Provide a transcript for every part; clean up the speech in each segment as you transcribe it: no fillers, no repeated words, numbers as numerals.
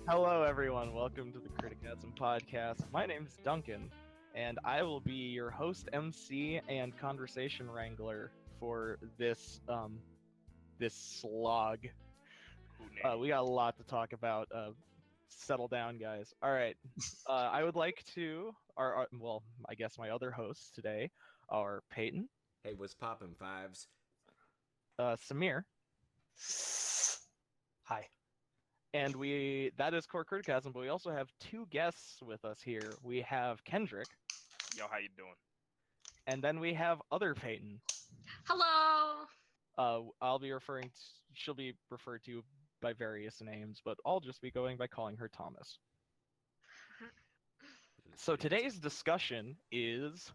Hello, everyone. Welcome to the Criticasm Podcast. My name is Duncan, and I will be your host, MC, and conversation wrangler for this slog. We got a lot to talk about. Settle down, guys. All right. I would like to, I guess my other hosts today are Peyton. Hey, what's poppin', fives? Samir. Hi. And that is Core Criticasm, but we also have two guests with us here. We have Kendrick. Yo, how you doing? And then we have other Peyton. Hello. She'll be referred to by various names, but I'll just be going by calling her Thomas. So today's discussion is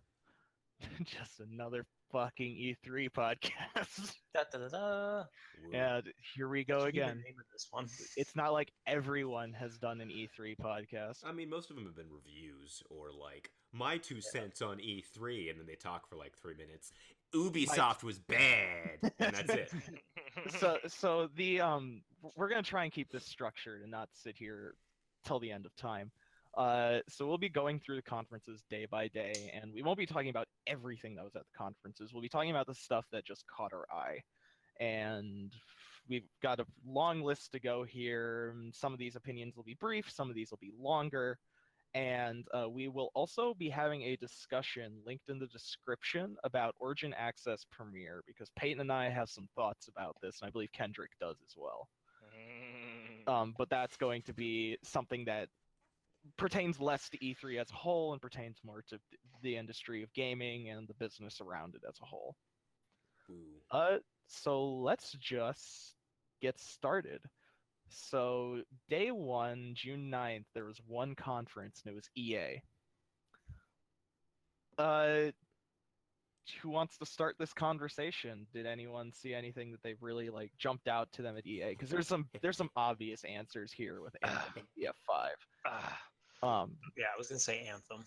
just another fucking E3 podcast. Da, da, da, da. Yeah, here we go again. The name of this one. It's not like everyone has done an E3 podcast. I mean, most of them have been reviews or like my 2 cents on E3, and then they talk for like 3 minutes. Ubisoft was bad, and that's it. So we're gonna try and keep this structured and not sit here till the end of time. So we'll be going through the conferences day by day, and we won't be talking about everything that was at the conferences. We'll be talking about the stuff that just caught our eye. And we've got a long list to go here. Some of these opinions will be brief, some of these will be longer. And we will also be having a discussion linked in the description about Origin Access Premiere, because Peyton and I have some thoughts about this, and I believe Kendrick does as well. But that's going to be something that pertains less to E3 as a whole and pertains more to the industry of gaming and the business around it as a whole. Ooh. So let's just get started. So day 1, June 9th, there was one conference, and it was EA. Who wants to start this conversation? Did anyone see anything that they've really like jumped out to them at EA? Because there's some obvious answers here with Anthem BF5. Yeah, I was gonna say Anthem.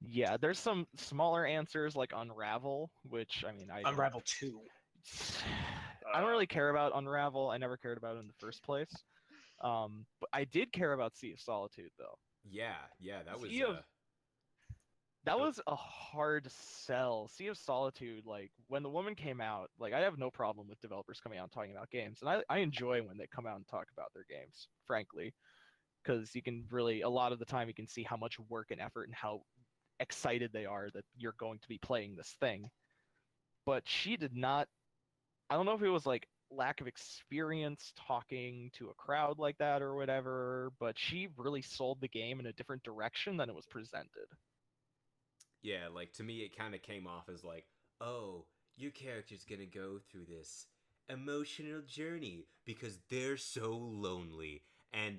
Yeah, there's some smaller answers like Unravel, which I mean, Unravel 2. I don't really care about Unravel. I never cared about it in the first place. But I did care about Sea of Solitude, though. Yeah, that was. That was a hard sell. Sea of Solitude, like, when the woman came out, like, I have no problem with developers coming out and talking about games. And I enjoy when they come out and talk about their games, frankly. Because you can really, a lot of the time, you can see how much work and effort and how excited they are that you're going to be playing this thing. But she did not, I don't know if it was, like, lack of experience talking to a crowd like that or whatever, but she really sold the game in a different direction than it was presented. Yeah, like, to me, it kind of came off as like, oh, your character's gonna go through this emotional journey because they're so lonely. And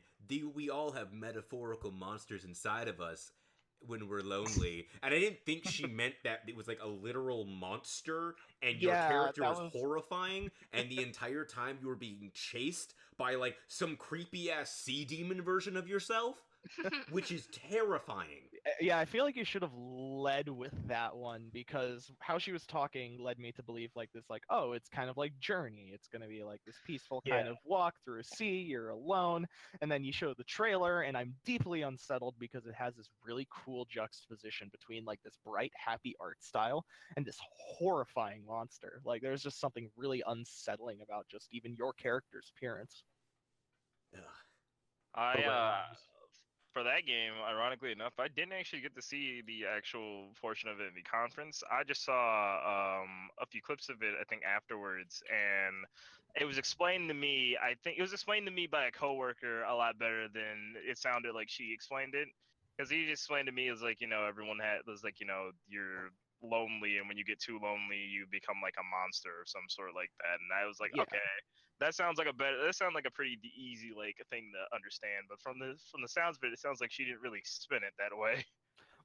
we all have metaphorical monsters inside of us when we're lonely. And I didn't think she meant that it was like a literal monster and your character was horrifying, and the entire time you were being chased by like some creepy-ass sea demon version of yourself. Which is terrifying. Yeah, I feel like you should have led with that one, because how she was talking led me to believe like this, like, oh, it's kind of like Journey. It's going to be like this peaceful kind of walk through a sea, you're alone, and then you show the trailer, and I'm deeply unsettled because it has this really cool juxtaposition between like this bright, happy art style and this horrifying monster. Like, there's just something really unsettling about just even your character's appearance. For that game, ironically enough, I didn't actually get to see the actual portion of it in the conference. I just saw a few clips of it, I think, afterwards, and it was explained to me. I think it was explained to me by a coworker a lot better than it sounded like she explained it. Because he just explained to me, it was like, everyone was like, you're lonely, and when you get too lonely, you become like a monster or some sort like that. And I was like, okay. That sounds like a pretty easy like thing to understand, but from the sounds of it, it sounds like she didn't really spin it that way.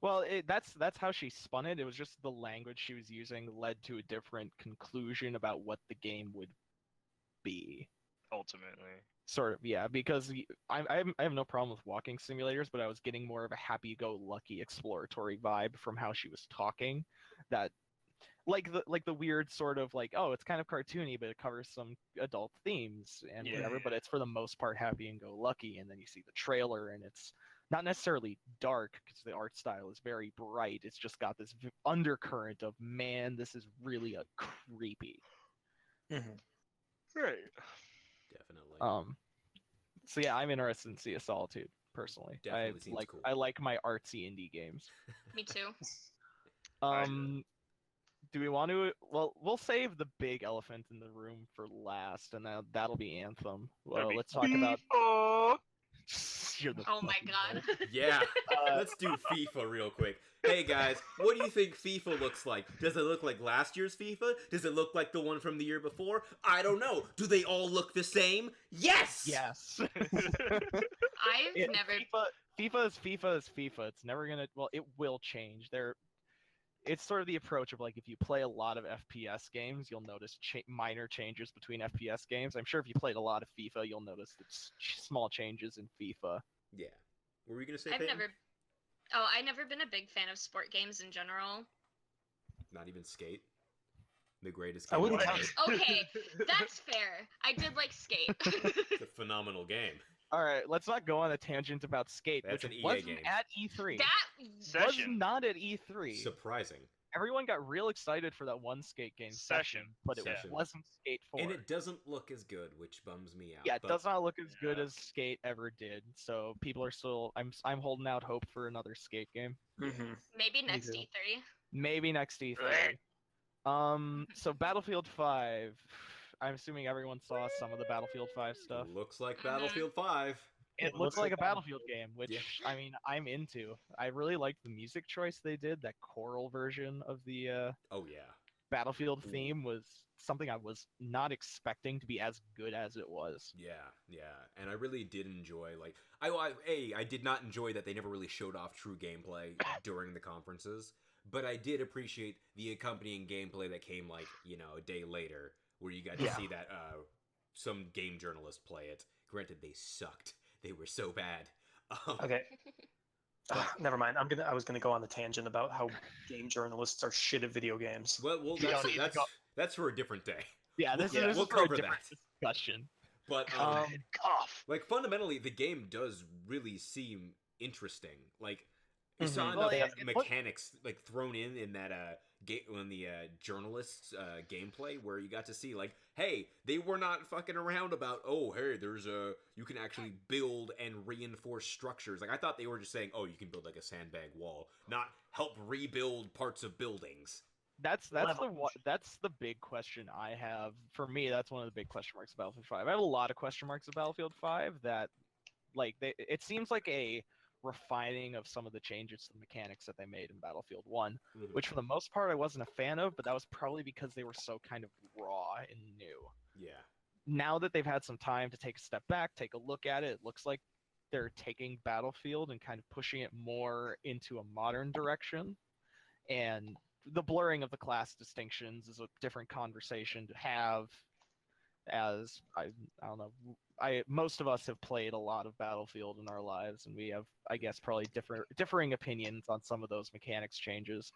Well, that's how she spun it. It was just the language she was using led to a different conclusion about what the game would be. Ultimately. Sort of, yeah, because I have no problem with walking simulators, but I was getting more of a happy-go-lucky exploratory vibe from how she was talking. That like the weird sort of like, oh, it's kind of cartoony, but it covers some adult themes and Yeah, whatever. yeah. But it's for the most part happy and go lucky. And then you see the trailer, and it's not necessarily dark because the art style is very bright. It's just got this undercurrent of, man, this is really a creepy. Mhm. Right. Definitely. So yeah, I'm interested in Sea of Solitude personally. Definitely seems cool. I like my artsy indie games. Me too. Do we want to? Well, we'll save the big elephant in the room for last, and that'll be Anthem. Well, let's talk about. You're the Oh my fucking god. worst. Yeah, let's do FIFA real quick. Hey guys, what do you think FIFA looks like? Does it look like last year's FIFA? Does it look like the one from the year before? I don't know. Do they all look the same? Yes! Yes. I've Yeah, never. FIFA is FIFA is FIFA. It's never gonna. Well, it will change. It's sort of the approach of like, if you play a lot of FPS games, you'll notice minor changes between FPS games. I'm sure if you played a lot of FIFA, you'll notice small changes in FIFA. Yeah. What were you gonna say? I've Peyton? never been a big fan of sport games in general. Not even Skate. The greatest I game wouldn't ever count. made. Okay, that's fair. I did like Skate. It's a phenomenal game. All right, let's not go on a tangent about Skate, That's which an EA wasn't game. at E3. That Was Session. not at E3. Surprising. Everyone got real excited for that one Skate game, Session. but it Session. wasn't Skate 4. And it doesn't look as good, which bums me out. Yeah, it but does not look as good Yeah. as Skate ever did. So people are still. I'm holding out hope for another Skate game. Mhm. maybe next too. E3. Maybe next E3. So Battlefield 5. I'm assuming everyone saw some of the Battlefield 5 stuff. Looks like Mhm. Battlefield 5. It looks like a Battlefield game, which Yeah. I mean, I'm into. I really liked the music choice they did. That choral version of the Oh yeah. Battlefield Ooh. theme was something I was not expecting to be as good as it was. Yeah, and I really did enjoy I did not enjoy that they never really showed off true gameplay during the conferences, but I did appreciate the accompanying gameplay that came a day later, where you got to Yeah. see that some game journalist play it. Granted, they sucked. They were so bad. Okay. Never mind. I was gonna go on the tangent about how game journalists are shit at video games. Well, We don't need to go- that's for a different day. Yeah, this Yeah, is we'll for a cover different that. discussion. But Cough. fundamentally, the game does really seem interesting. You saw Mhm. enough Well, it mechanics thrown in that journalists gameplay, where you got to see hey, they were not fucking around about, oh hey, you can actually build and reinforce structures. I thought they were just saying, oh, you can build a sandbag wall, not help rebuild parts of buildings. That's Level. that's the big question I have. For me, that's one of the big question marks of Battlefield 5. I have a lot of question marks of Battlefield 5 that it seems like a refining of some of the changes to the mechanics that they made in Battlefield 1, which for the most part I wasn't a fan of, but that was probably because they were so kind of raw and new. Yeah. Now that they've had some time to take a step back, take a look at it, it looks like they're taking Battlefield and kind of pushing it more into a modern direction. And the blurring of the class distinctions is a different conversation to have, as I don't know, most of us have played a lot of Battlefield in our lives, and we have, I guess, probably differing opinions on some of those mechanics changes.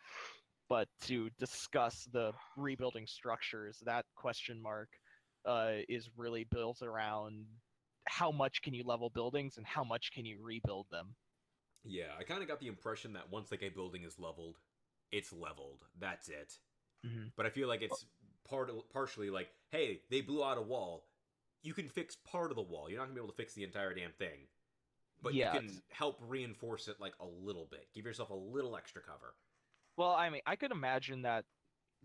But to discuss the rebuilding structures, that question mark is really built around how much can you level buildings and how much can you rebuild them. Yeah, I kind of got the impression that once a building is leveled, it's leveled. That's it. Mhm. But I feel like it's partially hey, they blew out a wall. You can fix part of the wall. You're not going to be able to fix the entire damn thing. But Yeah, you can help reinforce it a little bit. Give yourself a little extra cover. Well, I mean, I could imagine that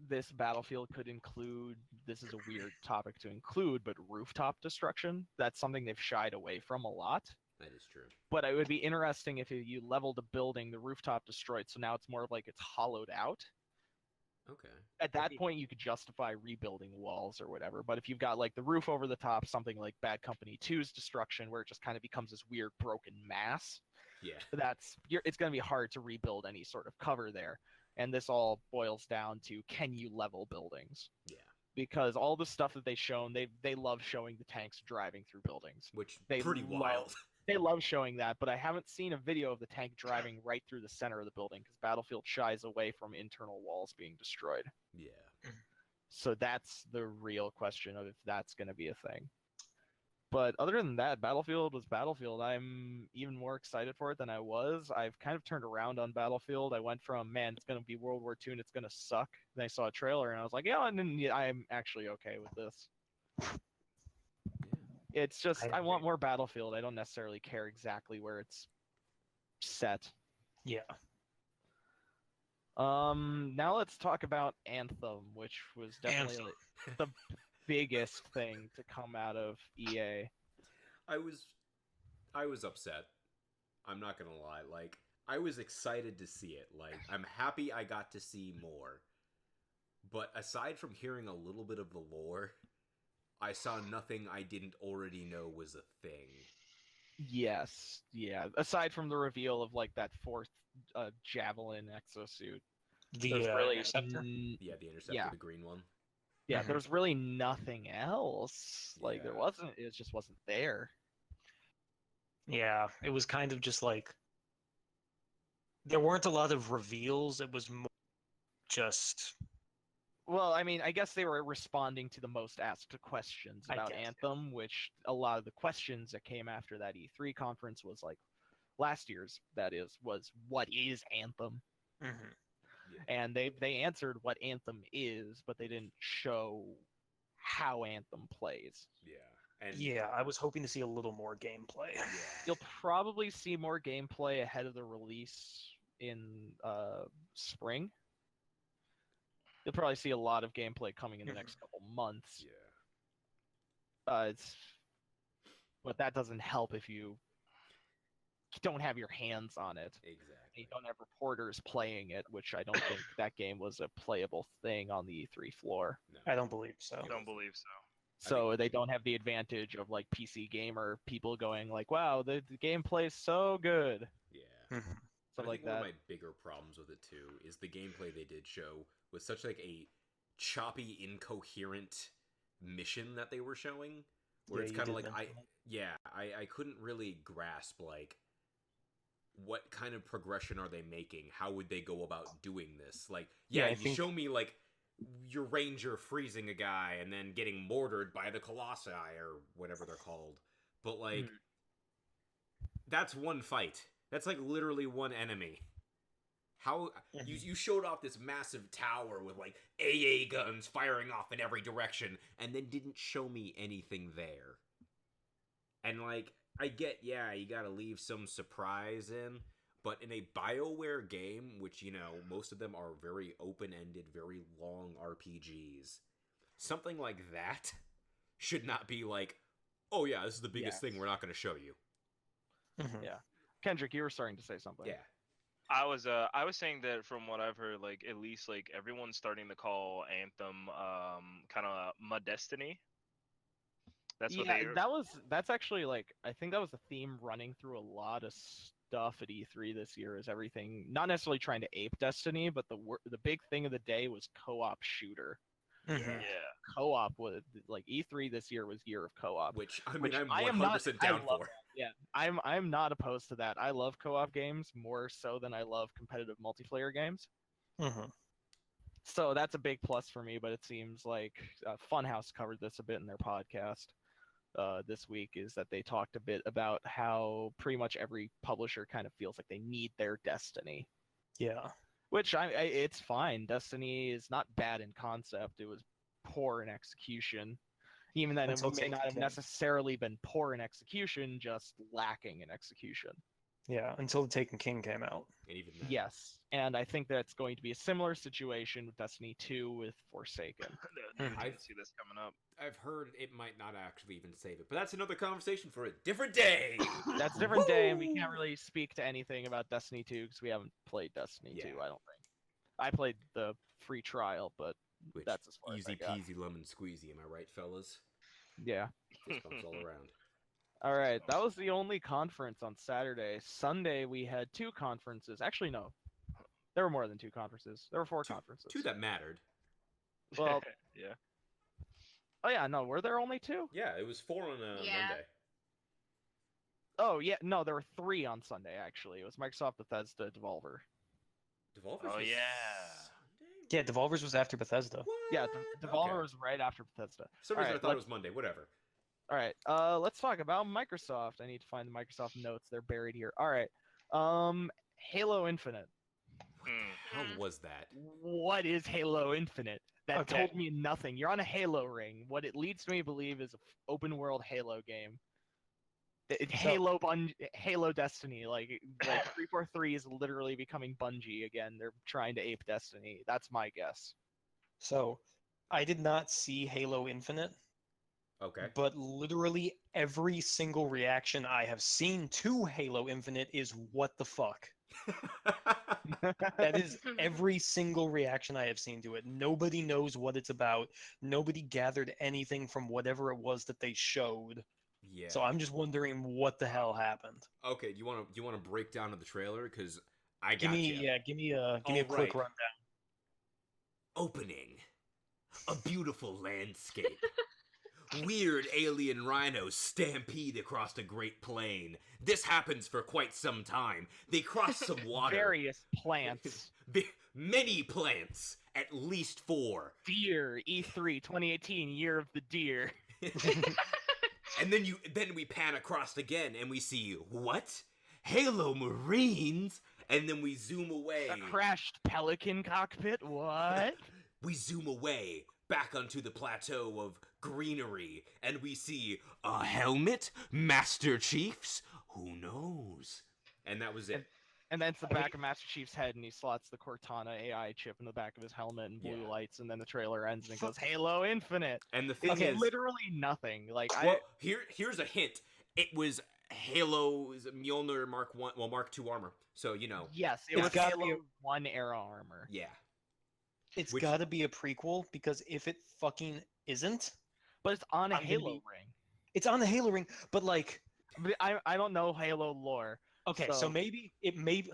this Battlefield could include, this is a weird topic to include, but rooftop destruction. That's something they've shied away from a lot. That is true. But it would be interesting if you leveled a building, the rooftop destroyed, so now it's more of it's hollowed out. Okay. At that point, you could justify rebuilding walls or whatever. But if you've got the roof over the top, something like Bad Company 2's destruction, where it just kind of becomes this weird broken mass, Yeah. it's going to be hard to rebuild any sort of cover there. And this all boils down to, can you level buildings? Yeah. Because all the stuff that they've shown, they love showing the tanks driving through buildings. Which They pretty love- wild. They love showing that, but I haven't seen a video of the tank driving right through the center of the building because Battlefield shies away from internal walls being destroyed. Yeah. So that's the real question of if that's going to be a thing. But other than that, Battlefield was Battlefield. I'm even more excited for it than I was. I've kind of turned around on Battlefield. I went from, man, it's going to be World War II and it's going to suck. Then I saw a trailer and I was like, yeah, and then I'm actually okay with this. It's just, I want more Battlefield. I don't necessarily care exactly where it's set. Yeah. Now let's talk about Anthem, which was definitely like, the biggest thing to come out of EA. I was upset. I'm not gonna lie. Like, I was excited to see it. Like, I'm happy I got to see more. But aside from hearing a little bit of the lore, I saw nothing I didn't already know was a thing. Yes, yeah. Aside from the reveal of like that fourth javelin exosuit, The really Interceptor? Yeah, the Interceptor, Yeah. the green one. Yeah, Mhm. there's really nothing else. Like there Yeah. wasn't. It just wasn't there. Yeah, it was kind of just like there weren't a lot of reveals. It was more just Well, I mean, I guess they were responding to the most asked questions I about guess, yeah. Anthem, which a lot of the questions that came after that E3 conference was like last year's. That is, was what is Anthem? Mhm. And they answered what Anthem is, but they didn't show how Anthem plays. Yeah. And Yeah, I was hoping to see a little more gameplay. yeah. You'll probably see more gameplay ahead of the release in spring. You'll probably see a lot of gameplay coming in the next couple months. Yeah. But that doesn't help if you don't have your hands on it. Exactly. You don't have reporters playing it, which I don't think that game was a playable thing on the E3 floor. No. I don't believe so. I don't believe so. So they don't have the advantage of like PC gamer people going like, "Wow, the gameplay is so good," Yeah. Mhm. stuff I like think one that. of my bigger problems with it too is the gameplay they did show was such like a choppy, incoherent mission that they were showing, where Yeah, it's you kind of did like mention that. I couldn't really grasp like what kind of progression are they making? How would they go about doing this? Like, Yeah, yeah, I you think- show me like your ranger freezing a guy and then getting mortared by the colossi or whatever they're called, but like that's one fight. That's like literally one enemy. How you showed off this massive tower with like AA guns firing off in every direction and then didn't show me anything there. And like I get, yeah, you got to leave some surprise in, but in a BioWare game, which you know, most of them are very open-ended, very long RPGs, something like that should not be like, "Oh yeah, this is the biggest thing we're not going to show you." Mhm. Yeah. Kendrick, you were starting to say something. Yeah. I was saying that from what I've heard, like at least like everyone's starting to call Anthem kind of Mud Destiny. That's what they. That's actually like I think that was a theme running through a lot of stuff at E3 this year. Is everything not necessarily trying to ape Destiny, but the big thing of the day was co-op shooter. Mhm. Yeah. Co-op was like E3 this year was year of co-op. Which I mean, Which I'm I am 100% not- I down love for. Yeah, I'm not opposed to that. I love co-op games more so than I love competitive multiplayer games. Mhm. So that's a big plus for me. But it seems like Funhouse covered this a bit in their podcast this week. Is that they talked a bit about how pretty much every publisher kind of feels like they need their Destiny. Yeah. Which it's fine. Destiny is not bad in concept. It was poor in execution. Even then, Until it may not have Taken. necessarily been poor in execution, just lacking in execution. Yeah. Until the Taken King came out. And even then, Yes, and I think that's going to be a similar situation with Destiny 2 with Forsaken. I can see this coming up. I've heard it might not actually even save it, but that's another conversation for a different day. That's a different day, and we can't really speak to anything about Destiny 2 because we haven't played Destiny 2, Yeah. I don't think. I played the free trial, but Which, that's as far as I easy got. peasy lemon squeezy, am I right, fellas? Yeah. Fist bumps all around. All right, that was the only conference on Saturday. Sunday, we had 2 conferences. Actually, no. There were more than 2 conferences. There were 4 conferences. 2 that mattered. Well, yeah. oh yeah, no, were there only 2? Yeah, it was 4 on Yeah. Monday. Oh yeah, no, there were 3 on Sunday actually. It was Microsoft, Bethesda, Devolver. Devolver's Oh was yeah. Sunday? Yeah, Devolver's was after Bethesda. What? Yeah, Devolver Okay. was right after Bethesda. For some All reason I right, thought it was Monday. Whatever. all right. Let's talk about Microsoft. I need to find the Microsoft notes. They're buried here. All right. Halo Infinite. How was that? What is Halo Infinite? That Okay. told me nothing. You're on a Halo ring. What it leads me to believe is an open world Halo game. Halo Destiny, like 343 is literally becoming Bungie again. They're trying to ape Destiny. That's my guess. So, I did not see Halo Infinite, Okay. but literally every single reaction I have seen to Halo Infinite is what the fuck. That is every single reaction I have seen to it. Nobody knows what it's about. Nobody gathered anything from whatever it was that they showed. Yeah. So I'm just wondering what the hell happened. Okay, you want to break down of the trailer because I Give got me you. give me a quick Alright. rundown. Opening. A beautiful landscape. Weird alien rhinos stampede across the Great Plain. This happens for quite some time. They cross some water. Various plants. Many plants. At least 4. Deer, E3 2018, Year of the Deer. And then we pan across again and we see what? Halo Marines? And then we zoom away. A crashed pelican cockpit? What? We zoom away back onto the plateau of greenery and we see a helmet, Master Chief's, who knows? And that was it. And then it's the back of Master Chief's head, and he slots the Cortana AI chip in the back of his helmet and blue Yeah. lights, and then the trailer ends and it goes Halo Infinite. And the thing It's is, literally nothing. Like well, here's a hint. It was Halo's Mjolnir Mark 1, well, Mark 2 armor. So, you know, yes, it It's was gotta be Halo 1 era armor. yeah. It's Which- got to be a prequel because if it fucking isn't, But it's on a I'm gonna Halo be- ring. it's on the Halo ring. But like, But I don't know Halo lore. okay, So- so maybe it may.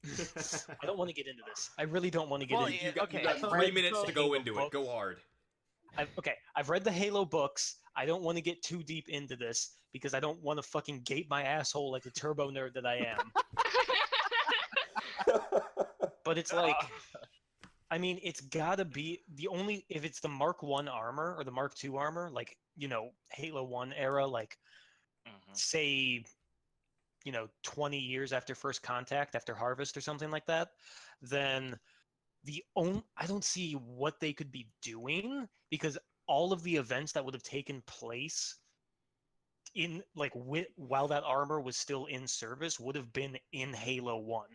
I don't want to get into this. I really don't want to get Well, into. You got, okay, you got so 3 like, minutes so- to go into Halo it. Go hard. I've read the Halo books. I don't want to get too deep into this because I don't want to fucking gape my asshole like the turbo nerd that I am. But it's like, I mean, it's gotta be the only if it's the Mark 1 armor or the Mark 2 armor, like, you know, Halo 1 era, like say, you know, 20 years after First Contact, after Harvest or something like that, then I don't see what they could be doing because all of the events that would have taken place in like while that armor was still in service would have been in Halo 1.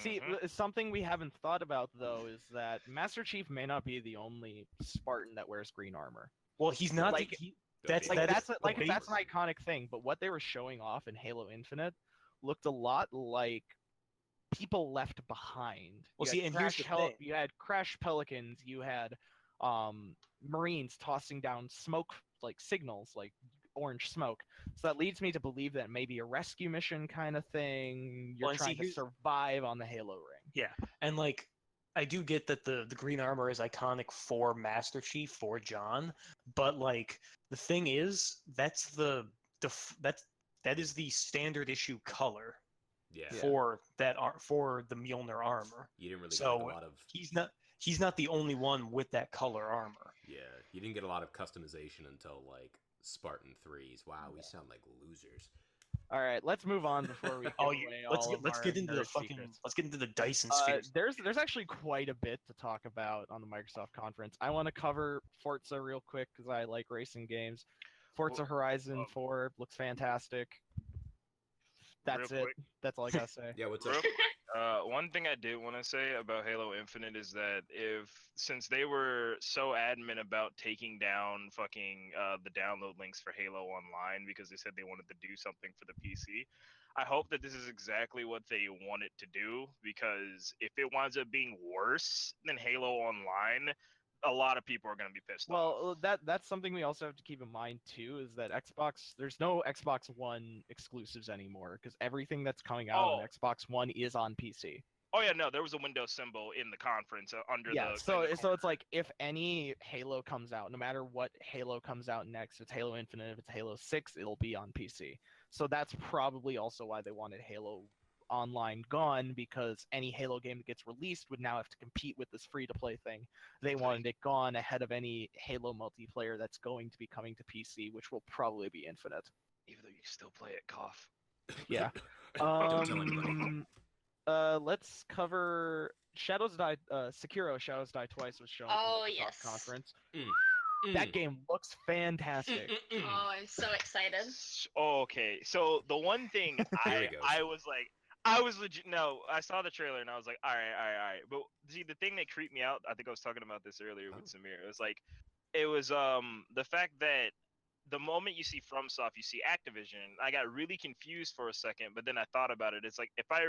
See, something we haven't thought about though is that Master Chief may not be the only Spartan that wears green armor. Well, he's not Like- that's Like that that's is a, like the that's an base- iconic thing. But what they were showing off in Halo Infinite looked a lot like people left behind. Well, You see, had and here's the thing. you had crashed pelicans. You had Marines tossing down smoke like signals, like orange smoke. So that leads me to believe that maybe a rescue mission kind of thing. You're Well, and see, trying to here's- survive on the Halo ring. And like I do get that the green armor is iconic for Master Chief, for John, but like the thing is that is the standard issue color Yeah. for for the Mjolnir armor. You didn't really So, get a lot of He's not the only one with that color armor. yeah. You didn't get a lot of customization until like Spartan 3s. Wow, we sound like losers. All right, let's move on before we. Oh, give away let's all get of let's our get into the nerd fucking secrets. let's get into the Dyson spheres. There's actually quite a bit to talk about on the Microsoft conference. I want to cover Forza real quick because I like racing games. Forza Horizon 4 looks fantastic. That's real it. quick. That's all I gotta say. Yeah, what's Real up? quick, one thing I did want to say about Halo Infinite is that since they were so adamant about taking down fucking the download links for Halo Online because they said they wanted to do something for the PC, I hope that this is exactly what they want it to do because if it winds up being worse than Halo Online, a lot of people are going to be pissed off. Well, that's something we also have to keep in mind too, is that there's no Xbox One exclusives anymore because everything that's coming out on Xbox One is on PC. Oh yeah, no, there was a Windows symbol in the conference under Yeah, the. so in the so it's like if any Halo comes out, no matter what Halo comes out next, if it's Halo Infinite, if it's Halo 6, it'll be on PC. So that's probably also why they wanted Halo Online gone, because any Halo game that gets released would now have to compete with this free-to-play thing. They wanted it gone ahead of any Halo multiplayer that's going to be coming to PC, which will probably be Infinite. Even though you can still play it, cough. Yeah. Don't tell anybody. Let's cover Sekiro Shadows Die Twice was shown at Oh, the Microsoft yes. conference. Mm. That game looks fantastic. Oh, I'm so excited. Okay, so the one thing Here he goes. I was legit. No, I saw the trailer and I was like, all right. But see, the thing that creeped me out, I think I was talking about this earlier with Samir. It was the fact that the moment you see FromSoft, you see Activision. I got really confused for a second, but then I thought about it. It's like if I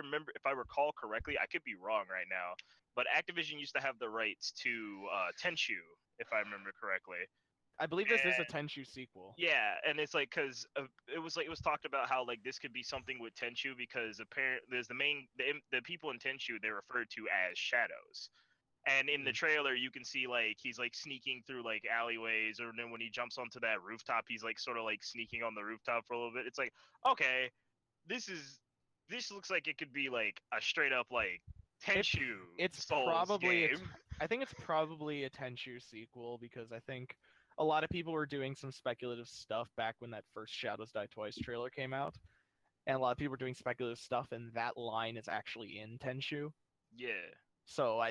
recall correctly, I could be wrong right now, but Activision used to have the rights to Tenchu, if I remember correctly. I believe this is a Tenchu sequel. Yeah, and it's like because it was talked about how like this could be something with Tenchu because apparently there's the people in Tenchu they're referred to as shadows, and in the trailer you can see like he's like sneaking through like alleyways, or then when he jumps onto that rooftop he's like sort of like sneaking on the rooftop for a little bit. It's like okay, this looks like it could be like a straight up like Tenchu. It's Souls probably game. I think it's probably a Tenchu sequel, because I think a lot of people were doing some speculative stuff back when that first Shadows Die Twice trailer came out, and a lot of people were doing speculative stuff, and that line is actually in Tenchu. Yeah. So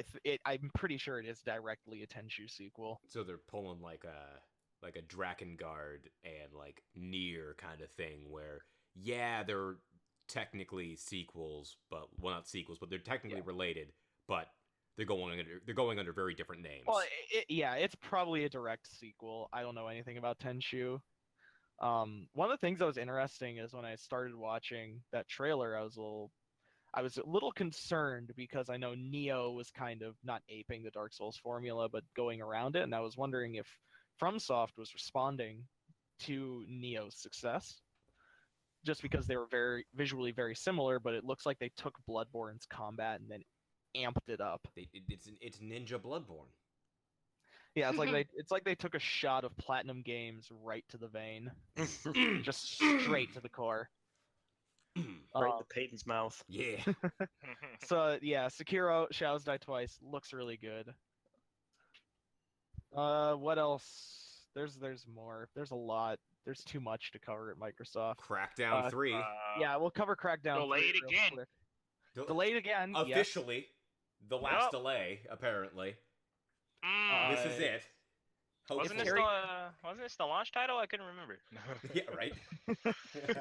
I'm pretty sure it is directly a Tenchu sequel. So they're pulling like a Drakengard and like Nier kind of thing, where they're technically sequels, but well, not sequels, but they're technically related, but they're going under very different names. Well, it's probably a direct sequel. I don't know anything about Tenchu. One of the things that was interesting is when I started watching that trailer, I was a little concerned because I know Neo was kind of not aping the Dark Souls formula, but going around it, and I was wondering if FromSoft was responding to Neo's success, just because they were visually very similar, but it looks like they took Bloodborne's combat and then amped it up. It's Ninja Bloodborne. Yeah, it's like they took a shot of Platinum Games right to the vein, just straight to the core. Right in the Peyton's mouth. Yeah. So yeah, Sekiro Shadows Die Twice looks really good. What else? There's more. There's a lot. There's too much to cover at Microsoft. Crackdown 3. Yeah, we'll cover Crackdown 3 delayed real again. quick. Delayed again. Officially. Yes. The last delay, apparently. This is it. Wasn't this the launch title? I couldn't remember. Yeah, right.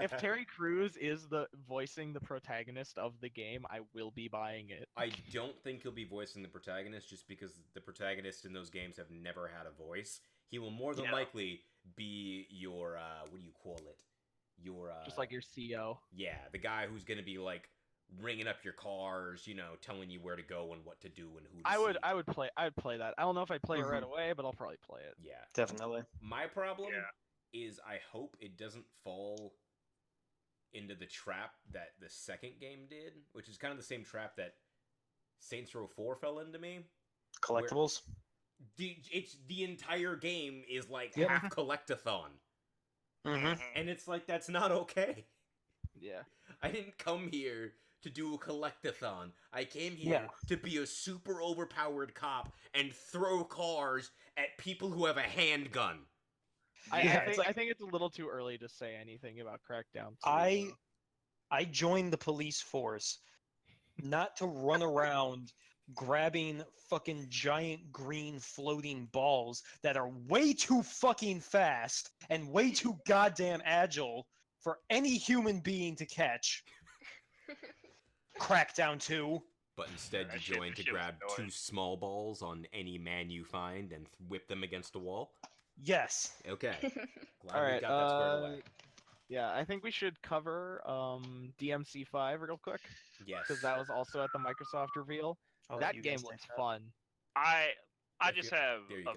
If Terry Crews is voicing the protagonist of the game, I will be buying it. I don't think he'll be voicing the protagonist, just because the protagonists in those games have never had a voice. He will more than likely be your what do you call it? Your just like your CO. Yeah, the guy who's gonna be like ringing up your cars, telling you where to go and what to do and who to see. I would play that. I don't know if I'd play it right away, but I'll probably play it. Yeah. Definitely. My problem is I hope it doesn't fall into the trap that the second game did, which is kind of the same trap that Saints Row 4 fell into me. Collectibles? The entire game is like half collectathon. And it's like, that's not okay. Yeah. I didn't come here to do a collectathon. I came here to be a super overpowered cop and throw cars at people who have a handgun. I think it's a little too early to say anything about Crackdown 2. I joined the police force not to run around grabbing fucking giant green floating balls that are way too fucking fast and way too goddamn agile for any human being to catch. Crackdown 2. But instead you joined to grab two small balls on any man you find and whip them against a wall? Yes. Okay. Glad All we right, got that squared away. Yeah, I think we should cover DMC5 real quick. Yes. Because that was also at the Microsoft reveal. That game was fun. I just have There you go.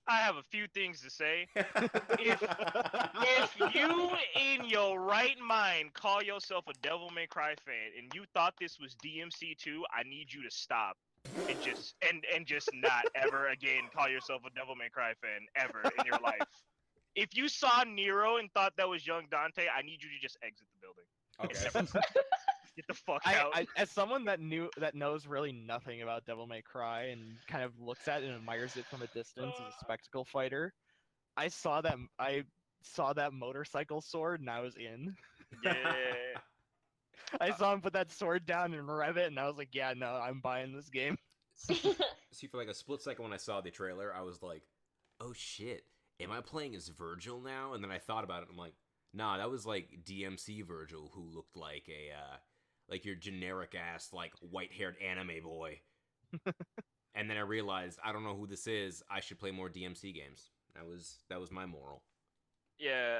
I have a few things to say. If you in your right mind call yourself a Devil May Cry fan and you thought this was DMC2, I need you to stop and just not ever again call yourself a Devil May Cry fan ever in your life. if you saw Nero and thought that was young Dante, I need you to just exit the building. Okay. Get the fuck out. As someone that knows really nothing about Devil May Cry and kind of looks at it and admires it from a distance as a spectacle fighter, I saw that motorcycle sword and I was in. Yeah. I saw him put that sword down and rev it, and I was like, yeah, no, I'm buying this game. See, for like a split second when I saw the trailer, I was like, oh shit, am I playing as Virgil now? And then I thought about it, and I'm like, nah, that was like DMC Virgil, who looked like like your generic ass, like white-haired anime boy. And then I realized, I don't know who this is, I should play more DMC games. That was my moral. Yeah,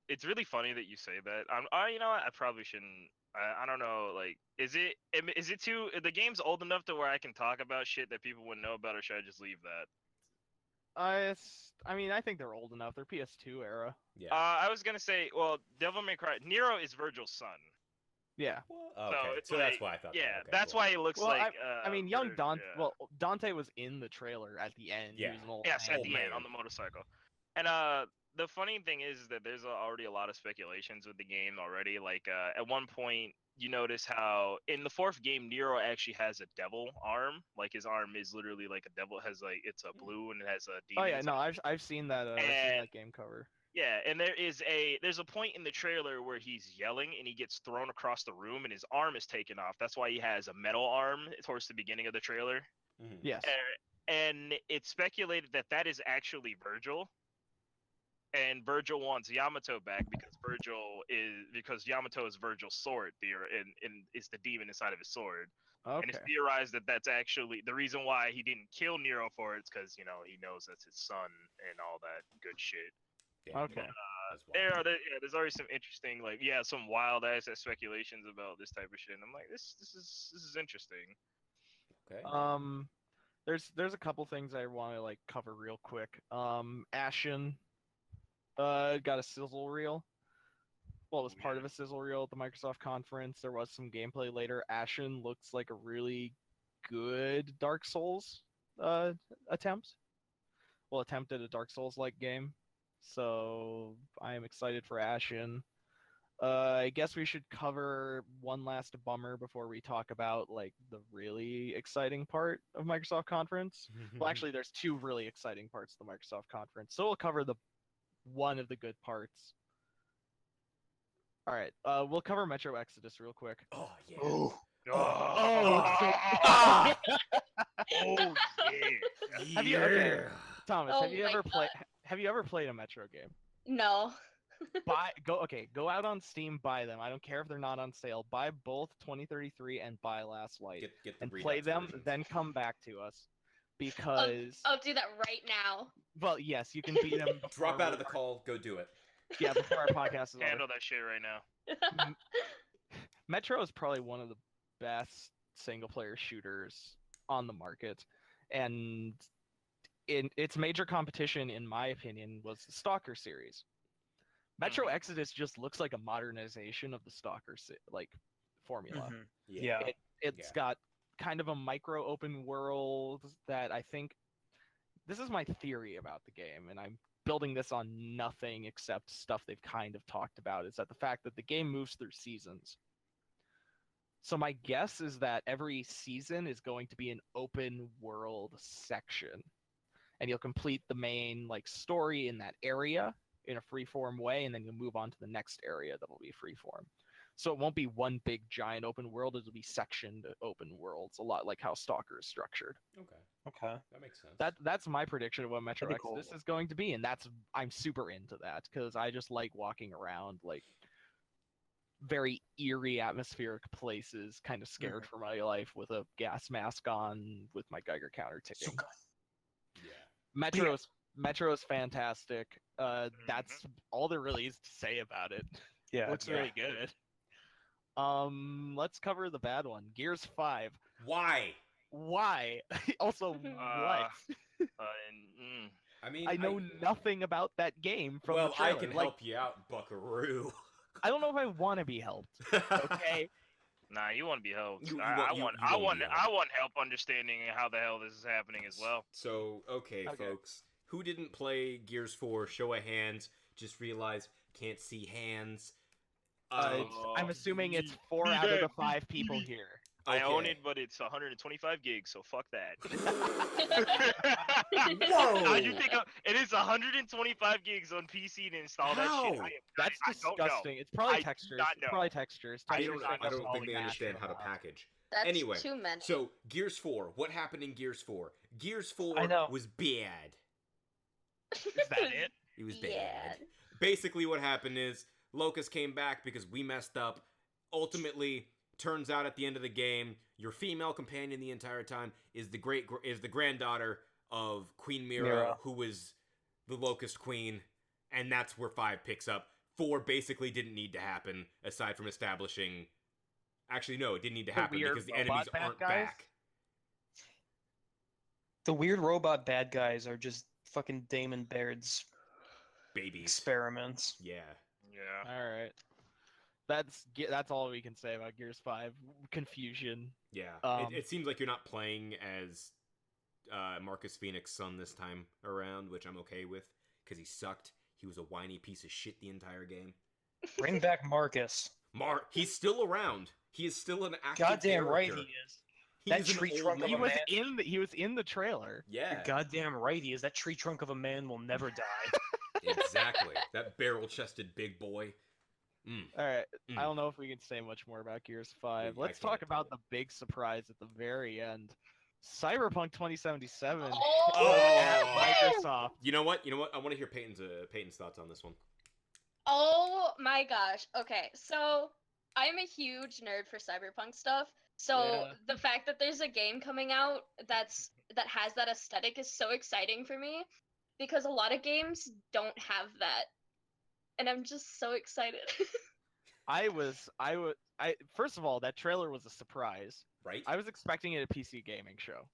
it's really funny that you say that. You know what? I probably shouldn't. I don't know. Like, is it too? The game's old enough to where I can talk about shit that people wouldn't know about, or should I just leave that? I mean, I think they're old enough. They're PS2 era. Yeah. I was gonna say, well, Devil May Cry. Nero is Virgil's son. Yeah. Okay, it's so that's like- why I thought. Yeah, that. Okay, that's cool. why he looks Well, like. I mean, young Dante. Yeah. Well, Dante was in the trailer at the end. Yeah. He was an old Yes, man. at the man. end on the motorcycle. And the funny thing is that there's already a lot of speculations with the game already. Like at one point, you notice how in the fourth game, Nero actually has a devil arm. Like his arm is literally like a devil. Has like it's a blue and it has a demon. Oh yeah, no, inside. I've seen that. I've seen And- that game cover. Yeah, and there's a point in the trailer where he's yelling and he gets thrown across the room and his arm is taken off. That's why he has a metal arm towards the beginning of the trailer. Mhm. Yes. And it's speculated that that is actually Virgil. And Virgil wants Yamato back because Yamato is Virgil's sword, and is the demon inside of his sword. And Okay. it's theorized that that's actually the reason why he didn't kill Nero for it, because he knows that's his son and all that good shit. Yeah, Okay. that's wild. There's already some interesting, like, some wild ass speculations about this type of shit. And I'm like, this is interesting. Okay. There's a couple things I want to like cover real quick. Ashen, got a sizzle reel. Well, it was part of a sizzle reel at the Microsoft conference. There was some gameplay later. Ashen looks like a really good Dark Souls attempt. Well, attempted a Dark Souls-like game. So I am excited for Ashen. I guess we should cover one last bummer before we talk about like the really exciting part of Microsoft conference. Well, actually, there's two really exciting parts of the Microsoft conference. So we'll cover the one of the good parts. All right, we'll cover Metro Exodus real quick. Oh yeah. Oh, Oh, yeah. Have you okay, Yeah. Thomas? Oh have you my ever God. played? Have you ever played a Metro game? No. Go out on Steam, buy them. I don't care if they're not on sale. Buy both 2033 and buy Last Light, Get the and Redux play them. versions. Then come back to us, because I'll do that right now. well, yes, you can beat them. Drop out of the call. Go do it. Yeah, before our podcast is over. Handle that shit right now. Metro is probably one of the best single-player shooters on the market, and in its major competition, in my opinion, was the Stalker series. Metro Mhm. Exodus just looks like a modernization of the Stalker formula. mhm. Yeah. Yeah. It's got kind of a micro open world that I think this is my theory about the game, and I'm building this on nothing except stuff they've kind of talked about, is that the fact that the game moves through seasons. So my guess is that every season is going to be an open world section, and you'll complete the main like story in that area in a freeform way, and then you'll move on to the next area that will be freeform. So it won't be one big giant open world, it'll be sectioned open worlds, a lot like how Stalker is structured. Okay. Okay. That makes sense. That's my prediction of what Metro That'd be Exodus cool. is going to be, and I'm super into that because I just like walking around like very eerie atmospheric places, kind of scared for my life with a gas mask on with my Geiger counter ticking. Yeah. Metro's fantastic. That's all there really is to say about it. Yeah. Looks yeah. really good. Let's cover the bad one. Gears 5. Why? Why? Also, what? I mean, I know nothing about that game from Well, the trailer. I can like, help you out, Buckaroo. I don't know if I want to be helped. Okay. Nah, you want to be helped. You I want want to be helped. help understanding how the hell this is happening as well. So, okay, Okay. folks, Who didn't play Gears 4? Show of hands. Just realized can't see hands. I'm assuming it's 4 out of the 5 people here. I own Okay. it, but it's 125 gigs, so fuck that. Whoa! You think it is 125 gigs on PC to install that How? shit? That's I don't know. disgusting. It's probably I do textures. not It's know. probably textures. I Textures don't just think they all understand mash how it to out. package. That's Anyway, too many. so Gears 4. What happened in Gears 4? Gears 4 I know. was bad. Is that it? It was bad. Yeah. Basically, what happened is Locust came back because we messed up. Ultimately, turns out at the end of the game, your female companion the entire time is the granddaughter of Queen Mira, who was the Locust Queen, and that's where 5 picks up. 4 basically didn't need to happen, aside from establishing. Actually, no, it didn't need to happen weird because the robot enemies bad aren't guys? back. The weird robot bad guys are just fucking Damon Baird's Babies. experiments. Yeah. Yeah. All right. That's all we can say about Gears 5. Confusion. Yeah. It seems like you're not playing as Marcus Phoenix's son this time around, which I'm okay with, because he sucked. He was a whiny piece of shit the entire game. Bring back Marcus. He's still around. He is still an active Goddamn character. right he is. He That is an tree old trunk of man. a He was in the trailer. Yeah, You're goddamn right he is. That tree trunk of a man will never die. exactly. That barrel-chested big boy. All right. Mm. I don't know if we can say much more about Gears 5. I Let's can't talk tell about you. the big surprise at the very end. Cyberpunk 2077 Oh! at Microsoft. You know what? I want to hear Peyton's thoughts on this one. Oh my gosh. Okay, so I'm a huge nerd for cyberpunk stuff. So Yeah. the fact that there's a game coming out that has that aesthetic is so exciting for me because a lot of games don't have that. And I'm just so excited. First of all, that trailer was a surprise. Right? I was expecting it a PC gaming show,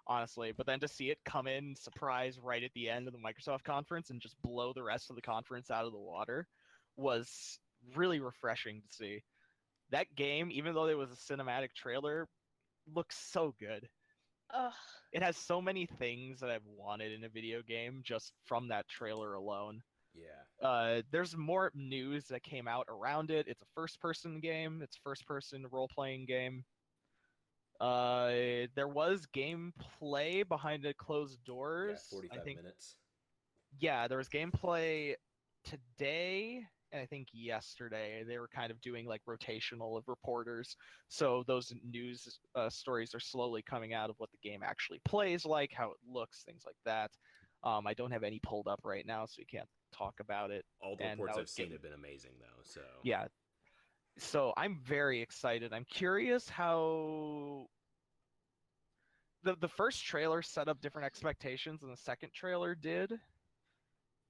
honestly, but then to see it come in surprise right at the end of the Microsoft conference and just blow the rest of the conference out of the water was really refreshing to see. That game, even though it was a cinematic trailer, looks so good. Ugh. It has so many things that I've wanted in a video game just from that trailer alone. Yeah. There's more news that came out around it. It's a first-person game. It's a first-person role-playing game. There was gameplay behind the closed doors. Yeah, 45 minutes. Yeah, there was gameplay today and I think yesterday. They were kind of doing like rotational of reporters. So those news stories are slowly coming out of what the game actually plays like, how it looks, things like that. I don't have any pulled up right now, so we can't talk about it. All the And reports that I've was seen game- have been amazing, though. So Yeah. So I'm very excited. I'm curious how the first trailer set up different expectations than the second trailer did.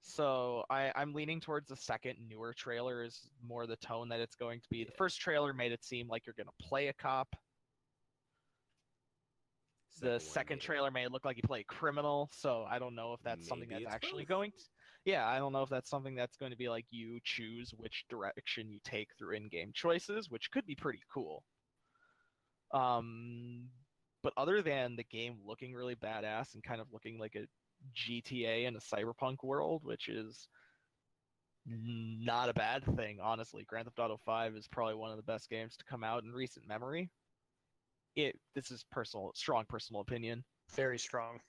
So I'm leaning towards the second, newer trailer is more the tone that it's going to be. The first trailer made it seem like you're going to play a cop. The second trailer made it look like you play a criminal. So I don't know if that's something Maybe that's it's actually both. going to. Yeah, I don't know if that's something that's going to be like you choose which direction you take through in-game choices, which could be pretty cool. But other than the game looking really badass and kind of looking like a GTA in a cyberpunk world, which is not a bad thing, honestly. Grand Theft Auto 5 is probably one of the best games to come out in recent memory. This is strong personal opinion. Very strong.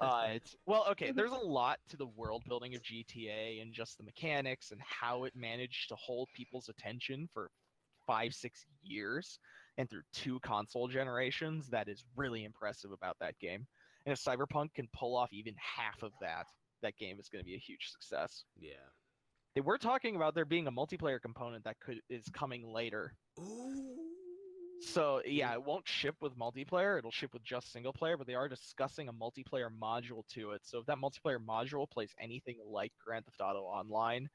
There's a lot to the world building of GTA and just the mechanics and how it managed to hold people's attention for 5-6 years and through 2 console generations. That is really impressive about that game. And if Cyberpunk can pull off even half of that, that game is going to be a huge success. Yeah. They were talking about there being a multiplayer component that is coming later. Ooh. So yeah, it won't ship with multiplayer, it'll ship with just single player, but they are discussing a multiplayer module to it. So if that multiplayer module plays anything like Grand Theft Auto Online,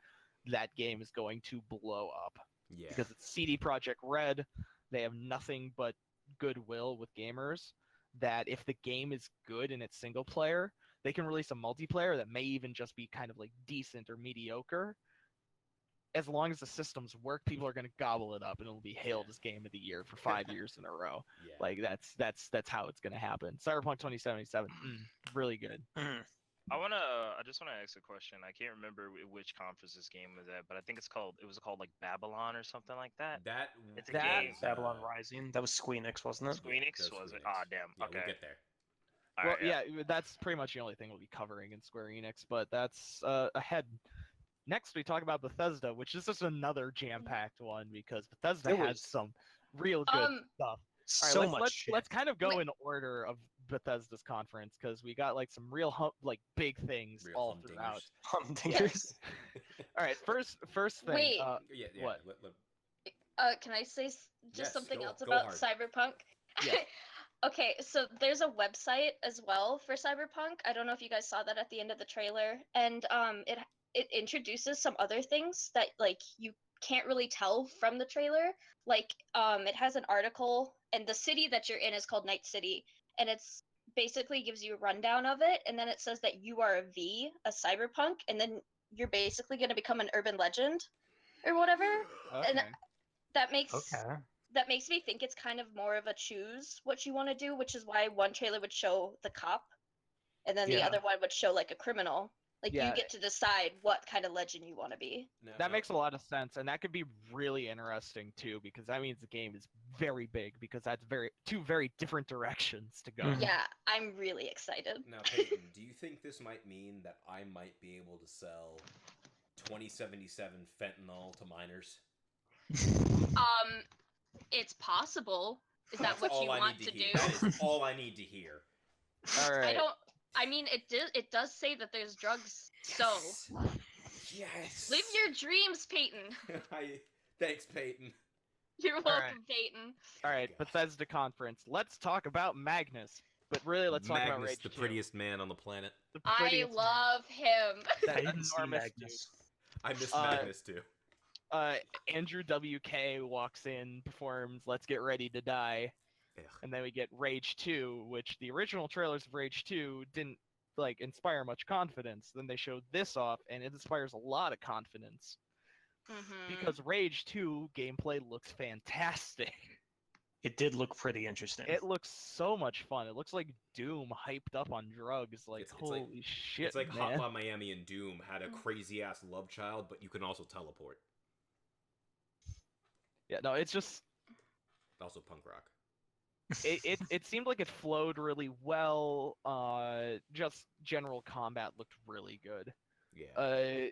that game is going to blow up. Yeah. Because it's CD Projekt Red, they have nothing but goodwill with gamers, that if the game is good in its single player, they can release a multiplayer that may even just be kind of like decent or mediocre. As long as the systems work, people are going to gobble it up, and it'll be hailed as game of the year for 5 years in a row. Yeah. Like that's how it's going to happen. Cyberpunk 2077, really good. Mhm. I just wanna ask a question. I can't remember which conference this game was at, but I think it was called like Babylon or something like that. That It's a That- game. Babylon Rising. That was Squeenix, wasn't it? Squeenix that was it? Squeenix. Ah, damn. Yeah, Okay. we'll get there. All Well, right, yeah, that's pretty much the only thing we'll be covering in Square Enix, but that's ahead. Next, we talk about Bethesda, which is just another jam-packed one because Bethesda It has was- some real good stuff. All right, So let's, much let's, shit. let's kind of go Wait. in order of Bethesda's conference because we got like some real big things Real all humdingers. throughout. Humdingers. All right, first thing. Wait. Yeah. What? Can I say just Yes, something go- else go about hard. Cyberpunk? Yeah. Okay, so there's a website as well for Cyberpunk. I don't know if you guys saw that at the end of the trailer, and it introduces some other things that like you can't really tell from the trailer. Like it has an article, and the city that you're in is called Night City, and it's basically gives you a rundown of it, and then it says that you are a cyberpunk, and then you're basically going to become an urban legend or whatever. Okay. That makes Okay. that makes me think it's kind of more of a choose what you want to do, which is why one trailer would show the cop, and then the Yeah. other one would show like a criminal. Like Yeah. you get to decide what kind of legend you want to be. That makes a lot of sense, and that could be really interesting too, because that means the game is very big, because that's two very different directions to go. Mhm. Yeah, I'm really excited. Now, Peyton, do you think this might mean that I might be able to sell 2077 fentanyl to minors? It's possible. Is that That's what all you I want need to hear. do? That is all I need to hear. All right. I mean, it does say that there's drugs. So Yes. live your dreams, Peyton. Thanks, Peyton. You're welcome, right. Peyton. All right, God. Bethesda conference. Let's talk about Magnus, but really, let's talk about Magnus, Rage the 2. prettiest man on the planet. The I prettiest- love him. that I didn't see enormous Magnus. I miss Uh, Magnus too. Andrew WK walks in, performs "Let's Get Ready to Die," Ugh. and then we get Rage 2, which the original trailers of Rage 2 didn't like inspire much confidence. Then they showed this off, and it inspires a lot of confidence because Rage 2 gameplay looks fantastic. It did look pretty interesting. It looks so much fun. It looks like Doom hyped up on drugs. Like, It's like- holy shit, It's like man. Hotline Miami and Doom had a crazy ass love child, but you can also teleport. Yeah, no, it's just Also punk rock. it seemed like it flowed really well. Just general combat looked really good. Yeah.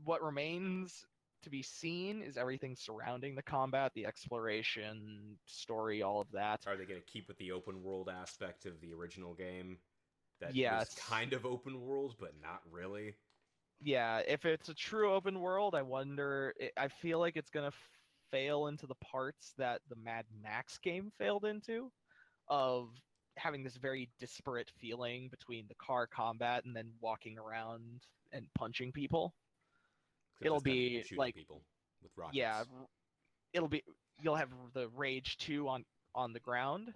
What remains to be seen is everything surrounding the combat, the exploration, story, all of that. Are they going to keep with the open world aspect of the original game? That Yes. was kind of open world, but not really. Yeah, if it's a true open world, I wonder. I feel like it's gonna fail into the parts that the Mad Max game failed into, of having this very disparate feeling between the car combat and then walking around and punching people. Except It'll this time be shooting like- people with rockets. Yeah, you'll have the Rage 2 on the ground, and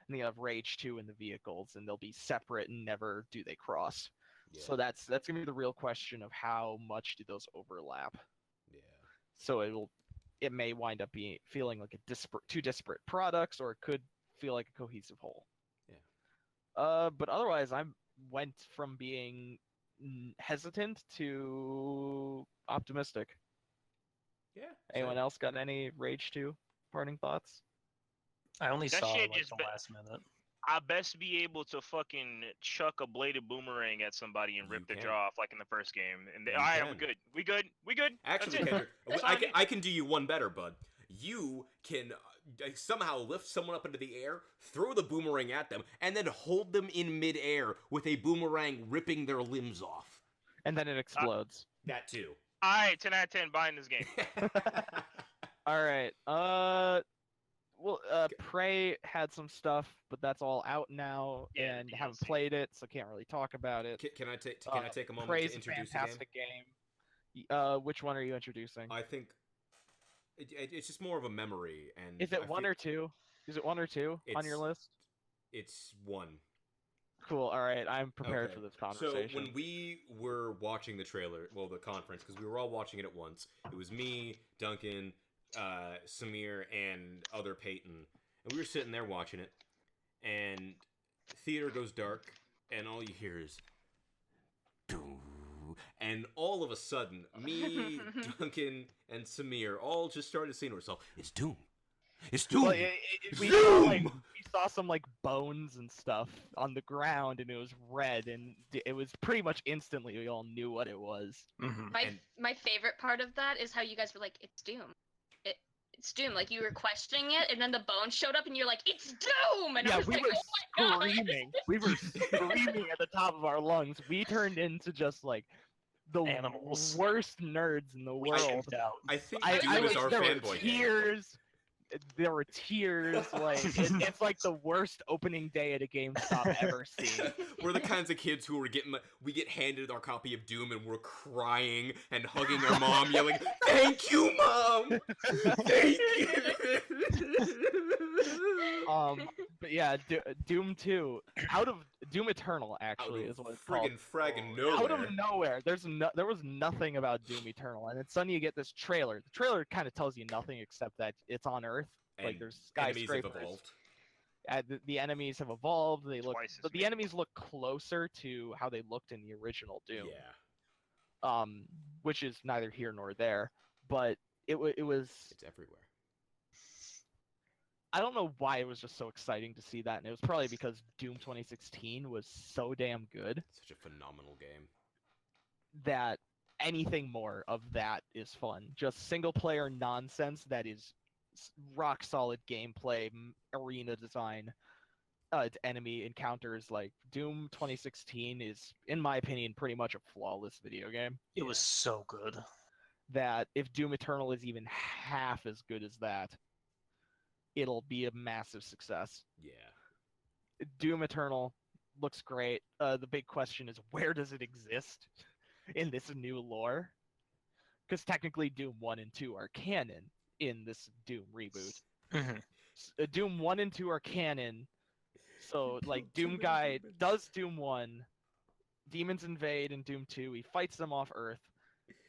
then you'll have Rage 2 in the vehicles, and they'll be separate and never do they cross. Yeah. So that's gonna be the real question of how much do those overlap. Yeah. So it may wind up feeling like two disparate products, or it could feel like a cohesive whole. Yeah. But otherwise, I went from being hesitant to optimistic. Yeah. Anyone else got any Rage 2 parting thoughts? I only That saw shit like just the be- last minute. I best be able to fucking chuck a bladed boomerang at somebody and You rip their can. jaw off like in the first game. And You all right, can. we're good. We good. We good. Actually, That's it. Kendrick, That's I all can, I can do you one better, bud. You can somehow lift someone up into the air, throw the boomerang at them, and then hold them in midair with a boomerang ripping their limbs off. And then it explodes. That too. All right, 10 out of 10 buying this game. All right. Prey had some stuff, but that's all out now, Yeah, the and haven't DLC. played it, so can't really talk about it. Can I take a moment Prey's to a introduce the game? fantastic game. Which one are you introducing? I think it's just more of a memory, and Is it one or two? Is it one or two on your It's- list? It's one. Cool. All right, I'm prepared Okay. for this So conversation. when we were watching the trailer, well, the conference, because we were all watching it at once, it was me, Duncan, Samir, and other Peyton, and we were sitting there watching it, and theater goes dark, and all you hear is, and all of a sudden, me, Duncan, and Samir all just started saying to ourselves, "It's Doom! It's Doom! Well, It's we Doom!" saw some like bones and stuff on the ground, and it was red, and it was pretty much instantly we all knew what it was. Mhm. My favorite part of that is how you guys were like, "It's Doom." It's Doom. Like you were questioning it, and then the bones showed up, and you're like, "It's Doom!" And I Yeah, was we like, were "Oh my god!" screaming. We were screaming at the top of our lungs. We turned into just like the Animals. worst nerds in the We world. chipped out. I think I Doom was, is our there were fanboy game. tears. There were tears. Like it's like the worst opening day at a GameStop ever seen. We're the kinds of kids who we get handed our copy of Doom and we're crying and hugging our mom, yelling, "Thank you, Mom! Thank you!" But yeah, Doom 2, out of Doom Eternal actually is what it's called. Friggin' fraggin' Out nowhere. of nowhere, there was nothing about Doom Eternal, and then suddenly you get this trailer. The trailer kind of tells you nothing except that it's on Earth, like And there's enemies have skyscrapers. evolved. The enemies have evolved. They look, Twice as but the many. enemies look closer to how they looked in the original Doom. Yeah, Which is neither here nor there. But it was. it's everywhere. I don't know why it was just so exciting to see that, and it was probably because Doom 2016 was so damn good Such a phenomenal game. that anything more of that is fun. Just single player nonsense that is rock solid gameplay, arena design, enemy encounters. Like Doom 2016 is, in my opinion, pretty much a flawless video game. It was so good. That if Doom Eternal is even half as good as that, it'll be a massive success. Yeah. Doom Eternal looks great. The big question is, where does it exist in this new lore? Because technically Doom 1 and 2 are canon in this Doom reboot. Mhm. Doom 1 and 2 are canon. So, like, Doom Guy does Doom 1, demons invade in Doom 2, he fights them off Earth,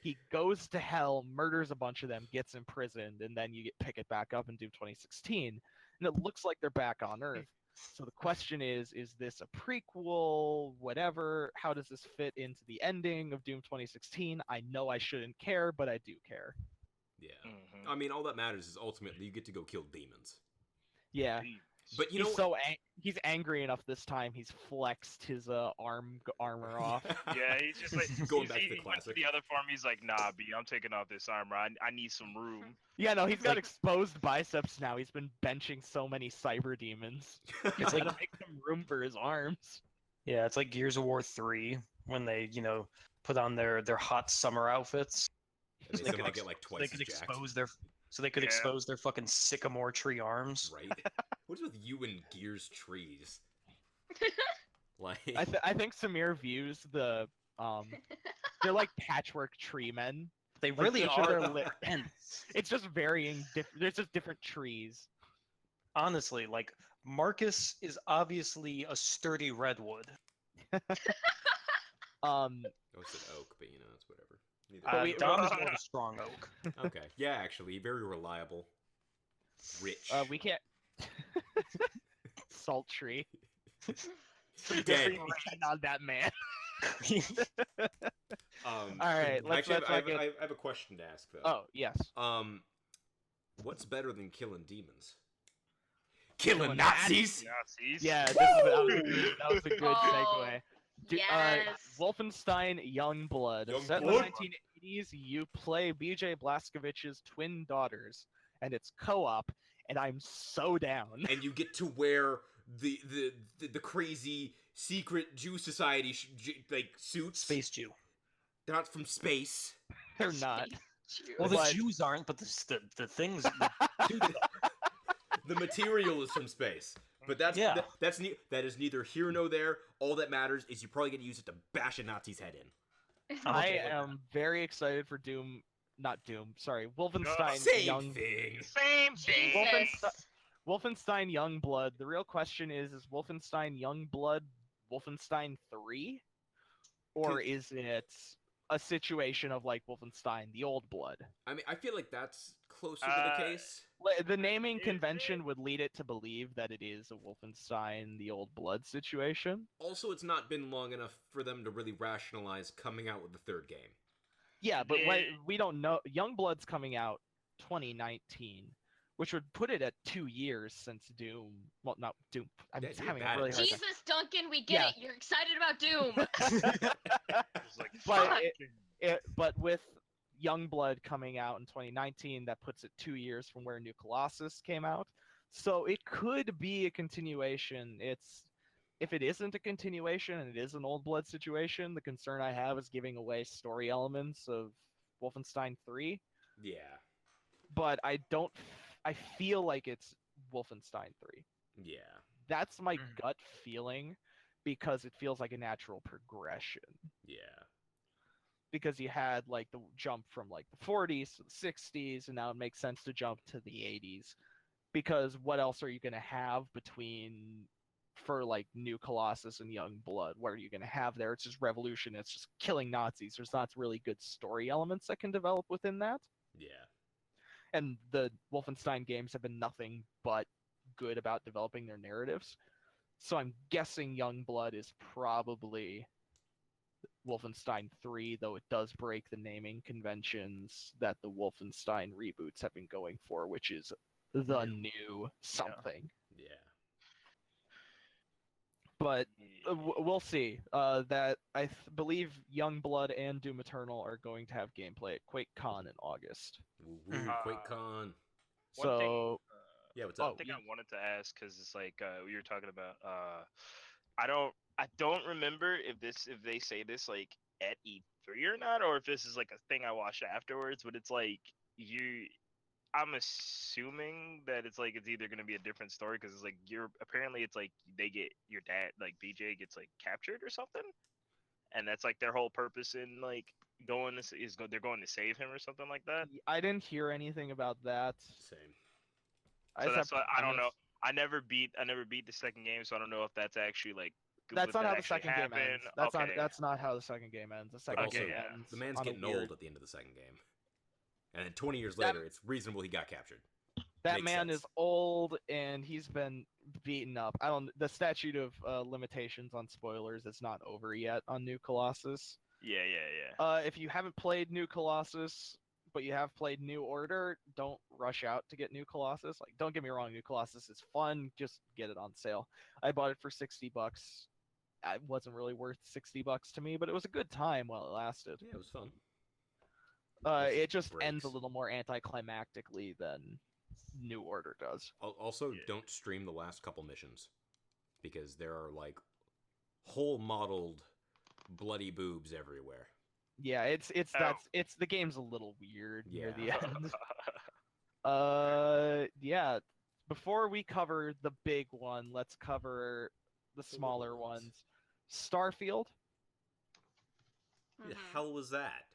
he goes to hell, murders a bunch of them, gets imprisoned, and then you pick it back up in Doom 2016, and it looks like they're back on Earth. So the question is this a prequel, whatever? How does this fit into the ending of Doom 2016? I know I shouldn't care, but I do care. Yeah. Mhm. I mean, all that matters is ultimately you get to go kill demons. Yeah. But you He's know, he's angry enough this time. He's flexed his armor off. Yeah, he's just like Going he's- back to he the went classic. the other form. He's like, "Nah, B, I'm taking off this armor. I need some room." Yeah, no, he's got Like- exposed biceps now. He's been benching so many cyber demons. It's like to make some room for his arms. Yeah, it's like Gears of War 3 when they, put on their hot summer outfits. and they They somehow could get like so they twice could as jacked. expose their Yeah. expose their fucking sycamore tree arms. Right? What is with you and Gears trees? Like, I think Samir views the they're like patchwork tree men. They Like, really they're sure are. they're lit. dense. It's just varying. There's just different trees. Honestly, like Marcus is obviously a sturdy redwood. I said oak, but it's whatever. But we- Dom is more of a strong oak. Okay. Yeah, actually, very reliable. Rich. We can't. Sultry. Dead. Rain on that man. All right, let's Actually, not get. I have a question to ask though. Oh yes. What's better than killing demons? Killing Killing Nazis. Nazis. Yeah, that was a good Oh, segue. yes. Wolfenstein Youngblood. Set in the Youngblood? 1980s, you play BJ Blazkowicz's twin daughters, and it's co-op, and I'm so down. And you get to wear the crazy secret Jew society like suits. Space Jew. They're not from space. They're not. Well, the But- Jews aren't, but the things. The material is from space. But that is neither here nor there. All that matters is you probably get to use it to bash a Nazi's head in. I'm I okay with am very excited for Wolfenstein Same thing. Same thing. Jesus. Wolfenstein Youngblood. The real question is Wolfenstein Youngblood Wolfenstein 3? Or is it a situation of like Wolfenstein the Old Blood? I mean, I feel like that's closer to the case. The naming Is convention it? would lead it to believe that it is a Wolfenstein: The Old Blood situation. Also, it's not been long enough for them to really rationalize coming out with the third game. Yeah, but They- we don't know. Youngblood's coming out 2019, which would put it at 2 years since Doom. Well, not Doom. I'm Yeah, you're having bad a really at hard Jesus, Duncan, we get Yeah. it. You're excited about Doom. It's like, But fuck. but with Youngblood coming out in 2019, that puts it 2 years from where New Colossus came out. So it could be a continuation. If it isn't a continuation and it is an Old Blood situation, the concern I have is giving away story elements of Wolfenstein 3. Yeah. But I feel like it's Wolfenstein 3. Yeah. That's my Mm. gut feeling because it feels like a natural progression. Yeah. Because you had like the jump from like the 40s to the 60s, and now it makes sense to jump to the 80s. Because what else are you going to have for like New Colossus and Young Blood? What are you going to have there? It's just revolution. It's just killing Nazis. There's not really good story elements that can develop within that. Yeah. And the Wolfenstein games have been nothing but good about developing their narratives. So I'm guessing Youngblood is probably Wolfenstein 3, though it does break the naming conventions that the Wolfenstein reboots have been going for, which is the new something. Yeah. But we'll see. That I believe Youngblood and Doom Eternal are going to have gameplay at QuakeCon in August. Woo, Mhm. QuakeCon. One thing, So Yeah, what's Oh, up? one thing I wanted to ask, because it's like we were talking about. I don't remember if they say this like at E3 or not, or if this is like a thing I watched afterwards. But it's like I'm assuming that it's like it's either gonna be a different story because it's like apparently it's like they get your dad, like BJ gets like captured or something, and that's like their whole purpose in like they're going to save him or something like that. I didn't hear anything about that. Same. I So just that's have why I don't know. premise. I never beat the second game, so I don't know if that's actually like. That's would not that how the actually second game happen? ends. That's Okay. not how the second game ends. The But second also, game yeah. ends. the man's on a getting weird- old at the end of the second game. And then 20 years That- later, it's reasonable he got captured. That Makes man sense. is old and he's been beaten up. The statute of limitations on spoilers is not over yet on New Colossus. Yeah, yeah, yeah. If you haven't played New Colossus, but you have played New Order, don't rush out to get New Colossus. Like, don't get me wrong, New Colossus is fun. Just get it on sale. I bought it for $60. It wasn't really worth $60 to me, but it was a good time while it lasted. Yeah, it was fun. It just ends a breaks. little more anticlimactically than New Order does. Also, Yeah. don't stream the last couple missions. Because there are, like, whole modeled bloody boobs everywhere. Yeah, it's Oh. the game's a little weird near the Yeah. end. Yeah. Before we cover the big one, let's cover the The smaller little ones. ones. Starfield. The Mhm. hell was that?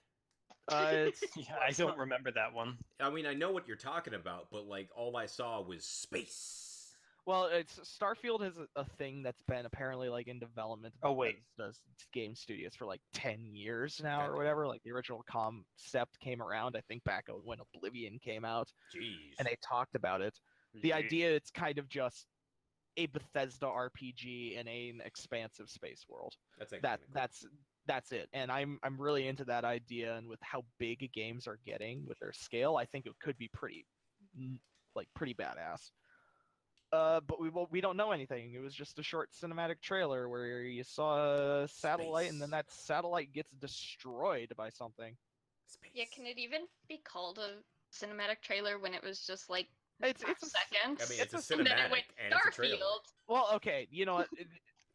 It's Yeah, I don't remember that one. I mean, I know what you're talking about, but, like, all I saw was space. well, it's Starfield is a thing that's been apparently like in development. Oh, wait. does game studios for like 10 years now or Goddamn. whatever. Like the original concept came around, I think, back when Oblivion came out, Jeez. and they talked about it. The Gee. idea it's kind of just a Bethesda RPG in an expansive space world. That's actually kinda cool. That's it. And I'm really into that idea, and with how big games are getting with their scale, I think it could be pretty badass. But we don't know anything. It was just a short cinematic trailer where you saw a satellite and then Space. that satellite gets destroyed by something. Space. Yeah, can it even be called a cinematic trailer when it was just like It's half a seconds? I mean, it's a and then cinematic it went and it's a trailer. Starfield. Well, okay, you know what?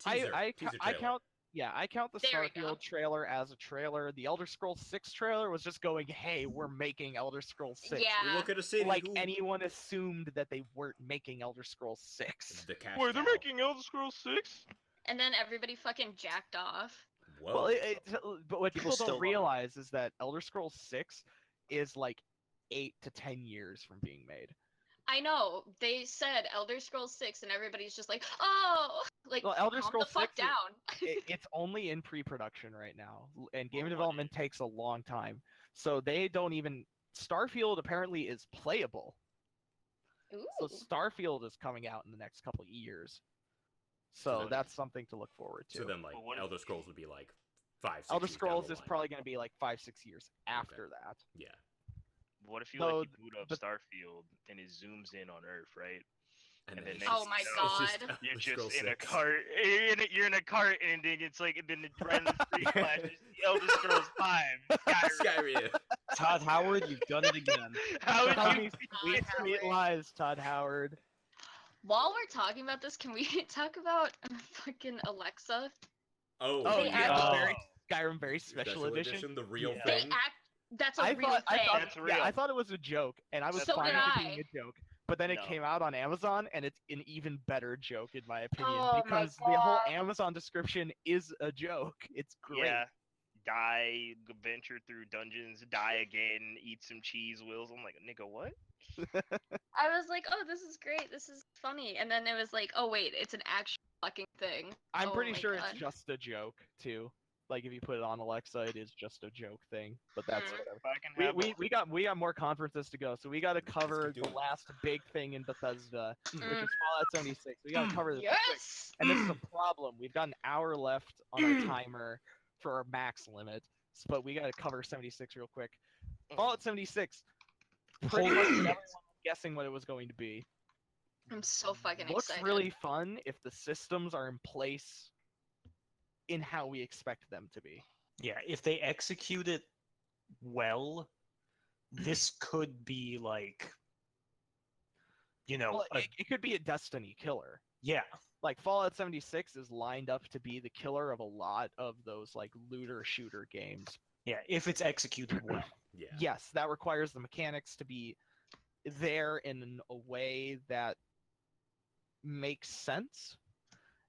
Teaser, I teaser I trailer. count I count the There we go. Starfield trailer as a trailer. The Elder Scrolls 6 trailer was just going, "Hey, we're making Elder Scrolls 6." Yeah. Look at a city. Like who- anyone assumed that they weren't making Elder Scrolls 6. The cash Wait, they're cow. making Elder Scrolls 6? And then everybody fucking jacked off. Whoa. Well, but what People people still don't love it. realize is that Elder Scrolls 6 is like 8 to 10 years from being made. I know. They said Elder Scrolls 6 and everybody's just like, "Oh, like Well, Elder calm Scrolls the fuck 6 is- down." It's only in pre-production right now, and game Oh, development takes a long time. So they don't even. Starfield apparently is playable. Ooh. So Starfield is coming out in the next couple of years. So So then- that's something to look forward to. So then, like, But what if- Elder Scrolls would be like 5, 6 Elder years down Scrolls the is line. probably going to be like 5-6 years after that. Yeah. What if you No, like you boot up but- Starfield and it zooms in on Earth, right? And then it's next Oh just- my it's God. just You're Elder just Scrolls in a 6. cart. You're in a cart, and then it's like then it random screen flashes. Elder Scrolls 5. Skyrim. Skyrim. Todd Howard, you've done it again. How would Tell you? me sweet, sweet lies, Todd Howard. While we're talking about this, can we talk about fucking Alexa? Oh, Oh, They yeah, act- very Skyrim, very special edition. the real Yeah. They thing. act. That's a I real thought, thing. That's real. I thought it was a joke, and I was So fine did with it I. being a joke. But then it No. came out on Amazon, and it's an even better joke in my opinion Oh my because the whole God. Amazon description is a joke. It's great. Yeah. Die, venture through dungeons, die again, eat some cheese wheels. I'm like, nigga, what? I was like, oh, this is great. This is funny. And then it was like, oh wait, it's an actual fucking thing. I'm Oh pretty my sure God. it's just a joke too. Like if you put it on Alexa, it is just a joke thing. But that's Hmm. whatever. If I can have We got more conferences to go, so we got to cover do the it. last big thing in Bethesda, which Mm. is Fallout 76. We got to cover this. quick. Yes. And this is a problem. We've got an hour left on our timer for our max limit, but we got to cover 76 real quick. Fallout 76. Pretty much everyone was guessing what it was going to be. I'm so fucking Looks excited. really fun if the systems are in place in how we expect them to be. Yeah, if they execute it well, this could be like, Well, a, it could be a Destiny killer. yeah, Like Fallout 76 is lined up to be the killer of a lot of those like looter shooter games. yeah, if it's executed well. Yeah. Yes, that requires the mechanics to be there in a way that makes sense.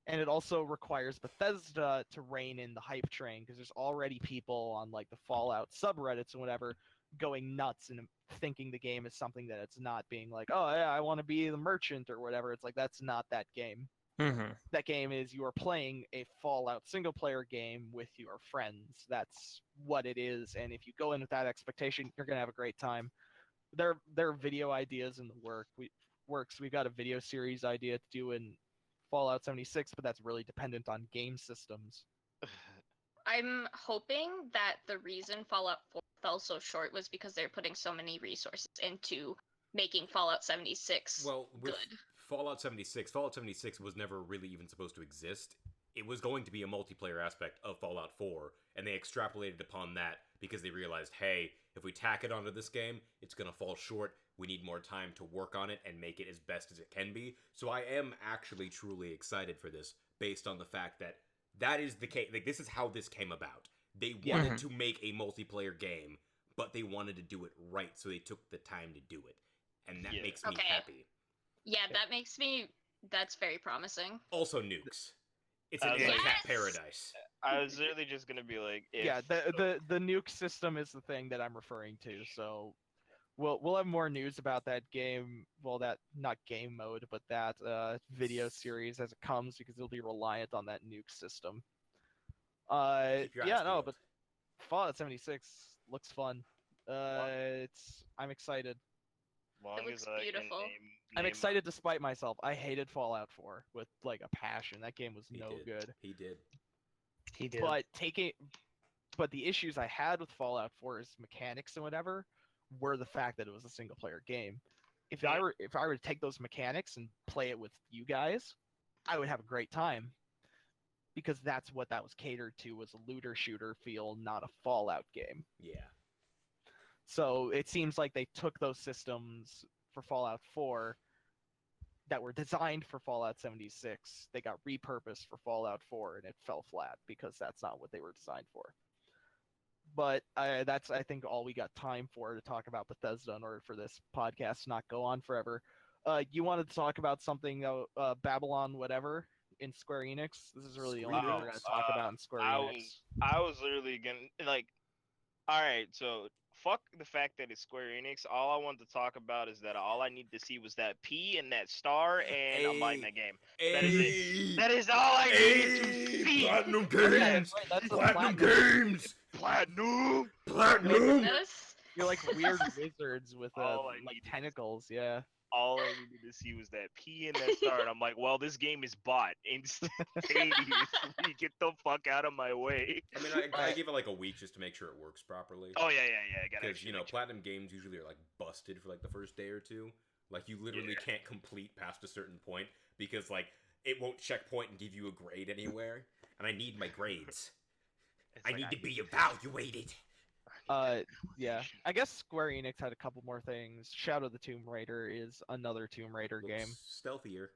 And it also requires Bethesda to rein in the hype train because there's already people on like the Fallout subreddits and whatever going nuts and thinking the game is something that it's not, being like, oh yeah, I want to be the merchant or whatever. It's like that's not that game. Mm-hmm. That game is you are playing a Fallout single player game with your friends. That's what it is. And if you go in with that expectation, you're gonna have a great time. There are video ideas in the works. We've got a video series idea to do in Fallout 76, but that's really dependent on game systems. I'm hoping that the reason Fallout 4 fell so short was because they're putting so many resources into making Fallout 76 Well, with good. Fallout 76 was never really even supposed to exist. It was going to be a multiplayer aspect of Fallout 4, and they extrapolated upon that because they realized, hey, if we tack it onto this game, it's going to fall short. We need more time to work on it and make it as best as it can be. So I am actually truly excited for this based on the fact that that is the case. Like, this is how this came about. They wanted to make a multiplayer game, but they wanted to do it right, so they took the time to do it. And that Yeah. makes me Okay. happy. Yeah, that makes me. That's very promising. Also nukes. It's an Yes! cat paradise. I was literally just gonna be like, if, Yeah, the nuke system is the thing that I'm referring to. So we'll have more news about that game. Well, that not game mode, but that video series as it comes because it'll be reliant on that nuke system. Keep your eyes Yeah, no, peeled. but Fallout 76 looks fun. I'm excited. long looks as I can beautiful. I'm name- excited despite myself. I hated Fallout 4 with like a passion. That game was He no did. good. He did. He did. But the issues I had with Fallout 4's mechanics and whatever were the fact that it was a single player game. If I were to take those mechanics and play it with you guys, I would have a great time. Because that's what that was catered to, was a looter shooter feel, not a Fallout game. Yeah. So it seems like they took those systems for Fallout 4 that were designed for Fallout 76. They got repurposed for Fallout 4, and it fell flat because that's not what they were designed for. But that's, I think, all we got time for to talk about Bethesda in order for this podcast to not go on forever. You wanted to talk about something, Babylon whatever, in Square Enix? This is really the only thing we're going to talk about in Square Enix. I was literally gonna like, all right, so fuck the fact that it's Square Enix. All I wanted to talk about is that all I needed to see was that P and that star, and I'm buying that game. That is it. That is all I needed to see. Platinum Yeah, games! that's the Platinum platinum. games! Platinum. Platinum! This? You're like weird wizards with All I like needed. tentacles, yeah. all I needed to see was that P and that star, and I'm like, well, this game is bought instantaneously. Get the fuck out of my way. I mean, I give it like a week just to make sure it works properly. Oh yeah. I gotta Because platinum games usually are like busted for like the first day or two. Like you literally can't complete past a certain point because like it won't checkpoint and give you a grade anywhere. And I need my grades. I need to be evaluated. Yeah. I guess Square Enix had a couple more things. Shadow of the Tomb Raider is another Tomb Raider game. Stealthier.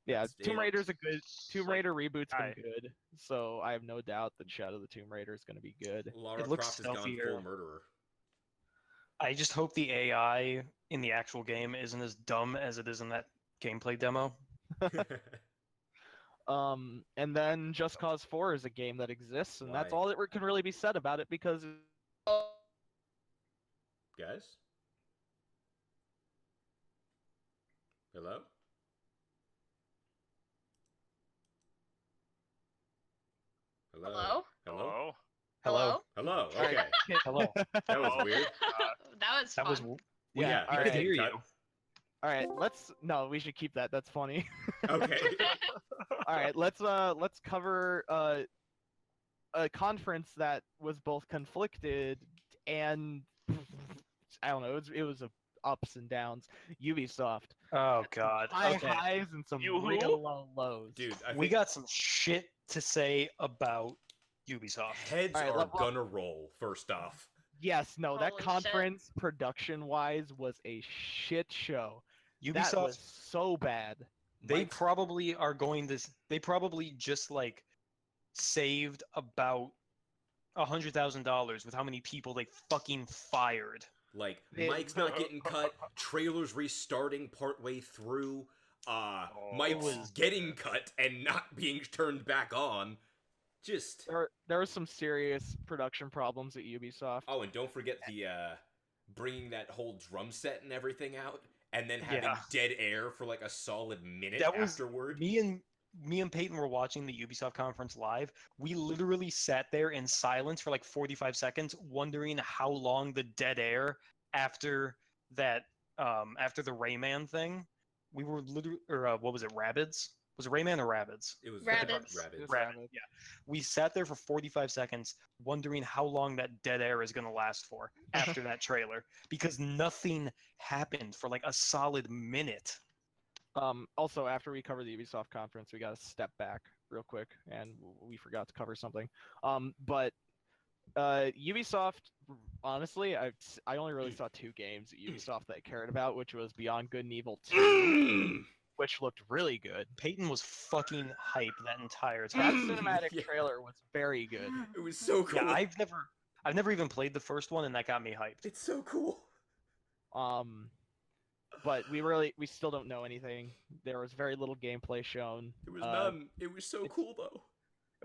Yeah, Tomb Raider Raider's a good. Tomb Raider reboot's been good, so I have no doubt that Shadow of the Tomb Raider is going to be good. Lara It looks Croft has gone stealthier. full murderer. I just hope the AI in the actual game isn't as dumb as it is in that gameplay demo. And then Just Cause 4 is a game that exists, and that's Why? all that can really be said about it because Guys? Hello? Hello? Hello? Hello. Hello. All right. Okay. Hello. That was weird. That was That fun. was. Yeah, we all could right. hear cut. you. all right, we should keep that. That's funny. Okay. All right, let's cover a conference that was both conflicted and I don't know, it was a ups and downs. Ubisoft. Oh God. High Okay. highs and some You who? real low lows. Dude, I We think got some shit to say about Ubisoft. heads All right, are let- gonna roll, first off. Yes, no, that Holy shit. conference production-wise was a shit show. That was Ubisoft. so bad. They Mike's- probably are going to. They probably just like saved about $100,000 with how many people they fucking fired. Like, It- Mike's not getting cut, trailers restarting partway through, Mike's was- getting cut and not being turned back on. Just... There were some serious production problems at Ubisoft. Oh, and don't forget the, bringing that whole drum set and everything out, and then having Yeah. dead air for like a solid minute That was- afterward. Me and Peyton were watching the Ubisoft conference live. We literally sat there in silence for like 45 seconds, wondering how long the dead air after that, after the Rayman thing. We were literally, or what was it, Rabbids? Was it Rayman or Rabbids? It was Rabbids. Rabbids. Rabbit, yeah. We sat there for 45 seconds wondering how long that dead air is going to last for after that trailer because nothing happened for like a solid minute. Also, after we cover the Ubisoft conference, we got to step back real quick, and we forgot to cover something. But Ubisoft, honestly, I only really saw two games at Ubisoft that I cared about, which was Beyond Good and Evil 2, which looked really good. Peyton was fucking hype that entire That time. cinematic Yeah. trailer was very good. It was so cool. Yeah, I've never even played the first one, and that got me hyped. It's so cool. But we still don't know anything. There was very little gameplay shown. There was none. It was so cool, though.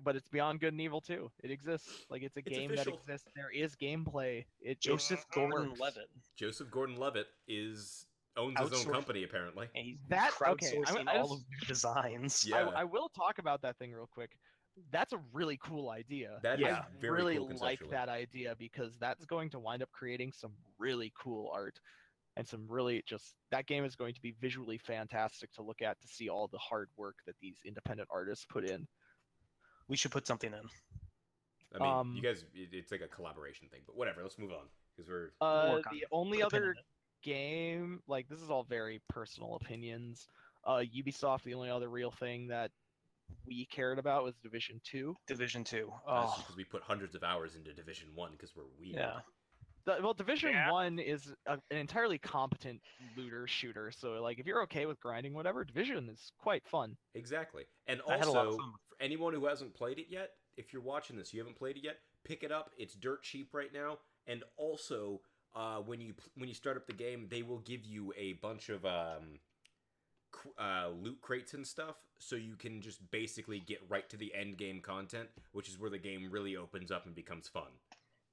But it's Beyond Good and Evil 2. It exists. Like, it's a It's game official. that exists. There is gameplay. Joseph it Gordon-Levitt, works. Joseph Gordon-Levitt owns his own Outsourced. company, apparently. and he's That- okay, crowdsourcing I all just- of the designs. Yeah. I will talk about that thing real quick. That's a really cool idea. That Yeah. is very really cool like conceptually. that idea because that's going to wind up creating some really cool art and some really that game is going to be visually fantastic to look at to see all the hard work that these independent artists put in. We should put something in. I mean, you guys, it's like a collaboration thing, but whatever. Let's move on because we're. work on The it. only Put a pin in other it. game, like this is all very personal opinions. Ubisoft, the only other real thing that we cared about was Division 2. Division 2. That's Oh, because we put hundreds of hours into Division 1 because we're weird. yeah. Well, Division Yeah. 1 is an entirely competent looter shooter, so like if you're okay with grinding whatever, Division is quite fun. Exactly. And I had a lot of also, fun with for anyone who hasn't played it yet, if you're watching this, you haven't played it yet, pick it up. It's dirt cheap right now. And also, when you start up the game, they will give you a bunch of loot crates and stuff, so you can just basically get right to the end game content, which is where the game really opens up and becomes fun.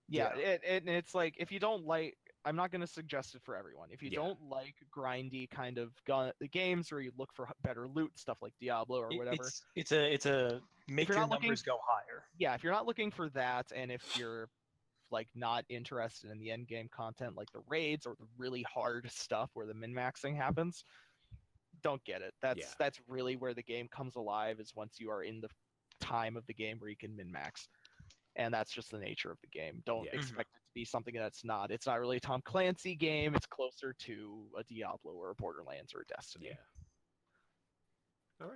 Yeah, it's like if you don't like, I'm not going to suggest it for everyone. If you Yeah. don't like grindy kind of games where you look for better loot, stuff like Diablo or whatever. It's a make you're your not looking numbers go higher. Yeah, if you're not looking for that, and if you're like not interested in the end game content, like the raids or the really hard stuff where the min-maxing happens, don't get it. That's really where the game comes alive, is once you are in the time of the game where you can min-max. And that's just the nature of the game. Don't expect it to be something that's not. It's not really a Tom Clancy game. It's closer to a Diablo or a Borderlands or a Destiny. Yeah.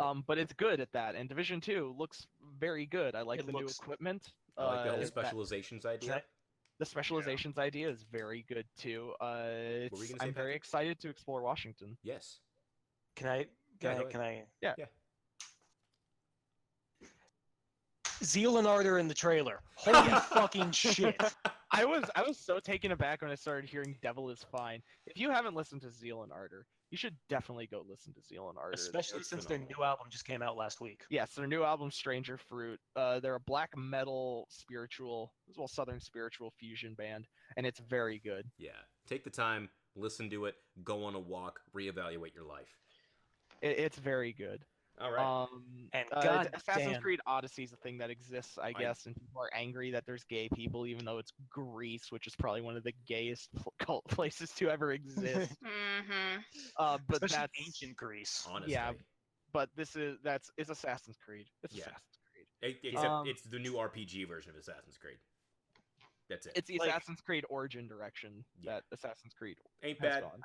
All right. But it's good at that. And Division 2 looks very good. I like the new equipment. I like the whole that- specializations idea. The specializations idea is very good too. were you gonna say, I'm very Patrick? excited to explore Washington. Yes. Can I? Yeah, Can I? Yeah. Zeal and ardor in the trailer. Holy fucking shit! I was so taken aback when I started hearing "Devil is Fine." If you haven't listened to Zeal and Ardor, you should definitely go listen to Zeal and Ardor. Especially since their new album just came out last week. Yes, their new album "Stranger Fruit." They're a black metal spiritual, well, southern spiritual fusion band, and it's very good. Yeah. Take the time, listen to it, go on a walk, reevaluate your life. It's very good. All right. And Assassin's damn. Creed Odyssey is a thing that exists, I guess, and people are angry that there's gay people, even though it's Greece, which is probably one of the gayest cult places to ever exist. Mm-hmm. But Especially that's ancient Greece. Honestly. yeah, but it's Assassin's Creed. It's Assassin's Creed. Except it's the new RPG version of Assassin's Creed. That's it. It's the Like- Assassin's Creed origin direction Yeah. that Assassin's Creed Ain't has bad. gone.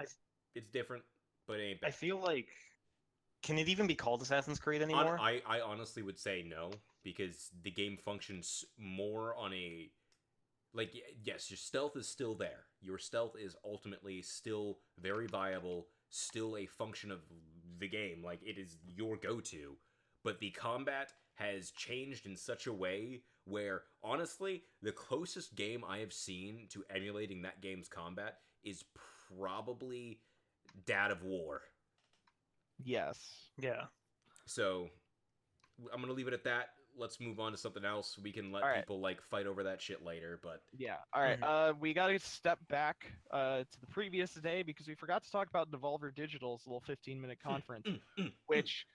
It's different, but it ain't I bad. feel like. Can it even be called Assassin's Creed anymore? I honestly would say no, because the game functions more on a like yes, your stealth is still there. Your stealth is ultimately still very viable, still a function of the game. Like, it is your go-to, but the combat has changed in such a way where, honestly, the closest game I have seen to emulating that game's combat is probably Dad of War. Yes. Yeah. So I'm gonna leave it at that. Let's move on to something else. We can let All right. people like fight over that shit later, but Yeah. All right. We got to step back to the previous day because we forgot to talk about Devolver Digital's little 15-minute conference, which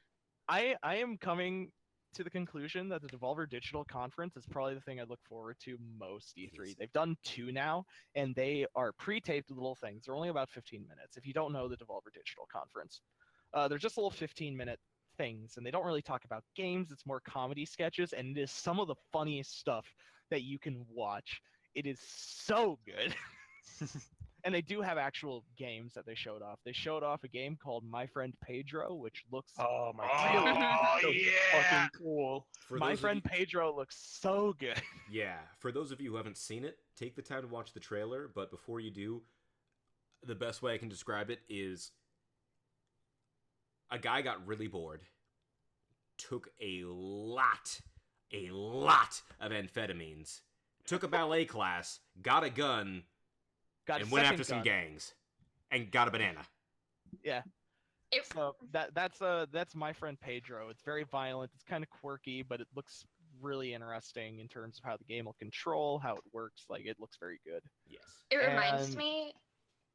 I am coming to the conclusion that the Devolver Digital conference is probably the thing I look forward to most E3. is. They've done 2 now, and they are pre-taped little things. They're only about 15 minutes. If you don't know the Devolver Digital conference, they're just little 15-minute things, and they don't really talk about games. It's more comedy sketches, and it is some of the funniest stuff that you can watch. It is so good. And they do have actual games that they showed off. They showed off a game called My Friend Pedro, which looks Oh my Really? god. So yeah. fucking cool. for My those of Friend you- Pedro looks so good. yeah, for those of you who haven't seen it, take the time to watch the trailer. But before you do, the best way I can describe it is a guy got really bored, took a lot of amphetamines, took a ballet class, got a gun, Got a and went second after some gun. gangs, and got a banana. Yeah. It, So that's My Friend Pedro. It's very violent. It's kind of quirky, but it looks really interesting in terms of how the game will control, how it works. Like, it looks very good. Yes. it reminds And- me.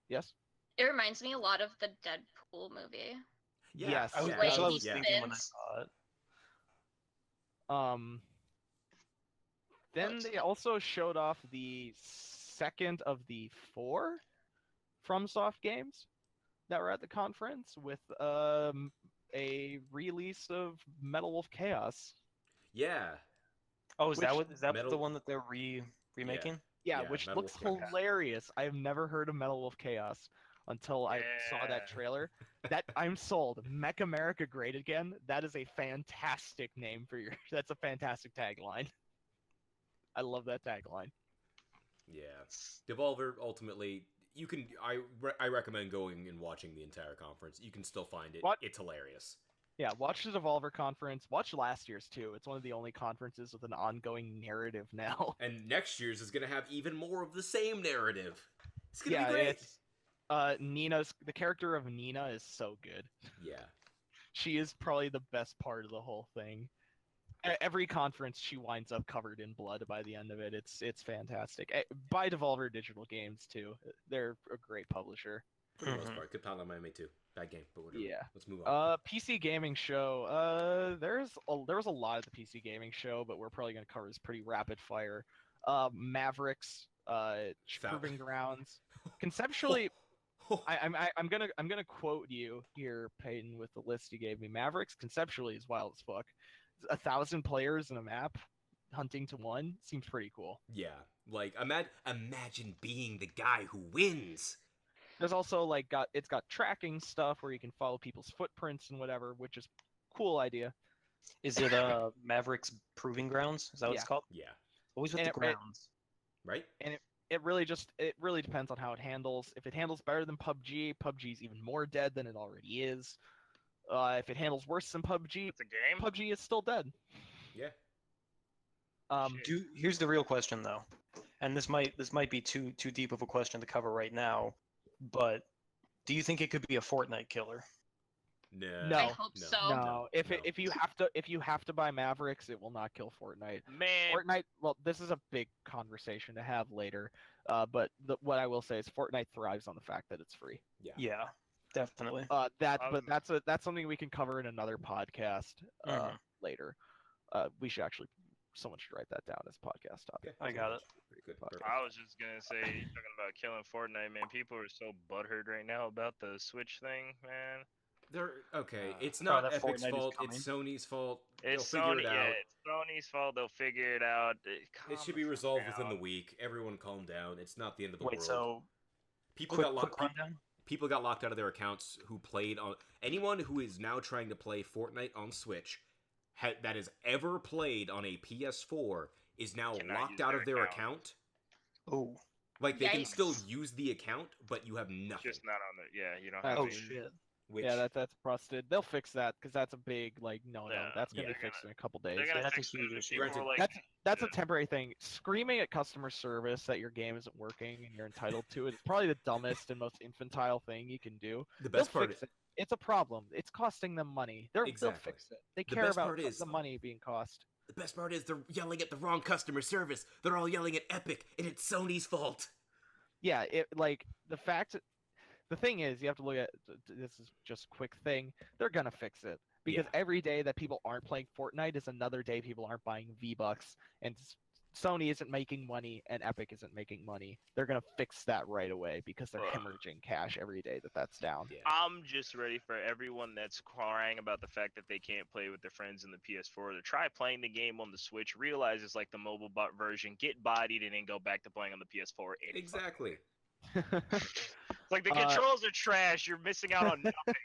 Yes. It reminds me a lot of the Deadpool movie. Yeah. Yes. I was, yeah. that's what I Like, was he thinking when I spins. saw it. Then they also showed off the second of the 4 FromSoft games that were at the conference with a release of Metal Wolf Chaos. Yeah. Oh, is that Which- what? Is that Metal- the one that they're remaking? Yeah, Yeah, which Metal looks Wolf Chaos. hilarious. I have never heard of Metal Wolf Chaos until I saw Yeah. that trailer. That I'm sold. Mech America Great Again. That is a fantastic name for your. That's a fantastic tagline. I love that tagline. Yeah. Devolver, ultimately, you can. I recommend going and watching the entire conference. You can still find it. What? It's hilarious. Yeah, watch the Devolver conference. Watch last year's too. It's one of the only conferences with an ongoing narrative now. And next year's is going to have even more of the same narrative. It's going to Yeah, be great. it's the character of Nina is so good. Yeah. She is probably the best part of the whole thing. Every conference she winds up covered in blood by the end of it. It's fantastic. By Devolver Digital Games too. They're a great publisher. For the most Mhm. part. Good Pal Miami too. Bad game, but whatever. Yeah. Let's move on. PC gaming show. There was a lot of the PC gaming show, but we're probably gonna cover this pretty rapid fire. Mavericks Foul- Proving Grounds. Conceptually, I'm gonna quote you here, Peyton, with the list you gave me. Mavericks conceptually is wild as fuck. 1,000 players in a map, hunting to one seems pretty cool. Yeah, like imagine being the guy who wins. There's also like it's got tracking stuff where you can follow people's footprints and whatever, which is cool idea. Is it Mavericks Proving Grounds? Is that what it's Yeah. called? Yeah, Always with And the it- grounds. right. It really depends on how it handles. If it handles better than PUBG, PUBG's even more dead than it already is. If it handles worse than PUBG, It's a game. PUBG is still dead. Yeah. Shit. Here's the real question though, and this might be too deep of a question to cover right now, but do you think it could be a Fortnite killer? No. No. I hope no. so. No, if no. if you have to buy Mavericks, it will not kill Fortnite. Man, Fortnite, well, this is a big conversation to have later. But what I will say is Fortnite thrives on the fact that it's free. Yeah, definitely. That's something we can cover in another podcast Mhm. later. We should actually someone should write that down as a podcast topic. I got it. Pretty good. Fuck. Perfect. I was just gonna say, talking about killing Fortnite, man. People are so butthurt right now about the Switch thing, man. They're okay. It's Oh, not that Epic's Fortnite is fault. coming. It's Sony's fault. It's They'll figure Sony, it out. yeah. It's Sony's fault. They'll figure it out. It Calm should the be fuck resolved within the down. week. Everyone calm down. It's not the end of the Wait, world. so people quick got locked. rundown. People got locked out of their accounts who played on. Anyone who is now trying to play Fortnite on Switch, that has ever played on a PS4, is now Cannot locked use out their of their account. account. Oh, Like they can still Yikes. use the account, but you have nothing. Just not on the. Yeah, you don't Oh, have. oh any- shit. Which, Yeah, that's busted. They'll fix that because that's a big like no. Yeah, That's gonna yeah. be fixed in a couple days. They're gonna That's a fix it. huge if issue. people Granted, were like, That's a yeah. temporary thing. Screaming at customer service that your game isn't working and you're entitled to it is probably the dumbest and most infantile thing you can do. the They'll best part fix it. It's a problem. It's costing them money. They'll Exactly. fix it. They The care best about part is- the money being cost. the best part is they're yelling at the wrong customer service. They're all yelling at Epic, and it's Sony's fault. Yeah, the thing is, you have to look at this is just a quick thing. They're gonna fix it because Yeah. every day that people aren't playing Fortnite is another day people aren't buying V-Bucks, and Sony isn't making money and Epic isn't making money. They're gonna fix that right away because they're Ugh. hemorrhaging cash every day that's down. Yeah. I'm just ready for everyone that's crying about the fact that they can't play with their friends in the PS4 to try playing the game on the Switch, realize it's like the mobile bot version, get bodied, and then go back to playing on the PS4. any fucking Exactly. way. It's like the Uh, controls are trash. You're missing out on nothing.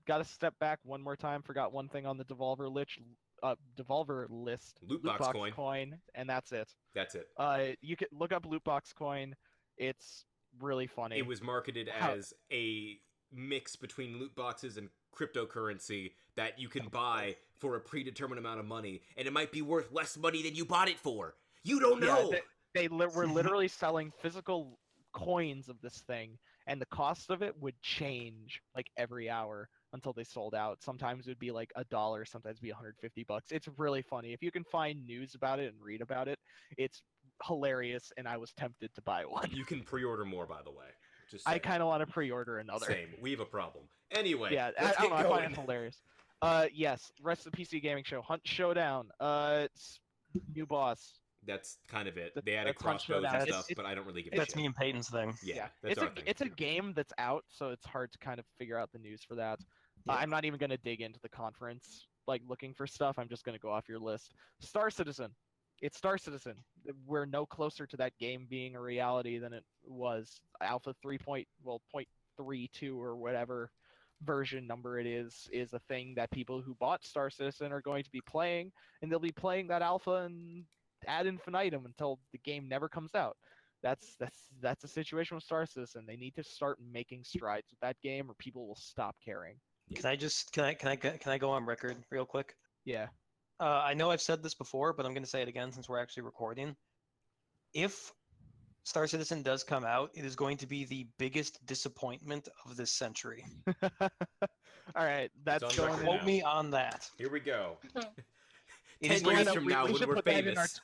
Gotta step back one more time. Forgot one thing on the Devolver list. Loot box coin. And that's it. That's it. You can look up loot box coin. It's really funny. It was marketed How- as a mix between loot boxes and cryptocurrency that you can buy for a predetermined amount of money, and it might be worth less money than you bought it for. You don't Yeah, know. they were literally selling physical coins of this thing, and the cost of it would change like every hour until they sold out. Sometimes it would be like $1, sometimes it'd be $150. It's really funny. If you can find news about it and read about it, it's hilarious, and I was tempted to buy one. You can pre-order more, by the way. Just I saying. kind of want to pre-order another. Same. We have a problem. Anyway, Yeah, let's I don't get know. I going. find it hilarious. Yes, rest of the PC gaming show, Hunt Showdown. It's new boss. That's kind of it. That- They added that's Hunt crossbows and Showdown. stuff, It's- but I don't really give a That's shit. me and Peyton's thing. Yeah, that's it's our a thing. it's a game that's out, so it's hard to kind of figure out the news for that. Yeah. I'm not even gonna dig into the conference like looking for stuff. I'm just gonna go off your list. Star Citizen. It's Star Citizen. We're no closer to that game being a reality than it was. Alpha 0.32 or whatever version number it is a thing that people who bought Star Citizen are going to be playing, and they'll be playing that alpha and ad infinitum until the game never comes out. That's a situation with Star Citizen. They need to start making strides with that game, or people will stop caring. Can I go on record real quick? Yeah. I know I've said this before, but I'm going to say it again since we're actually recording. If Star Citizen does come out, it is going to be the biggest disappointment of this century. All right, that's on going. record In, now. Quote me on that. Here we go. It 10 is going years to from now, when should we're put that in our famous.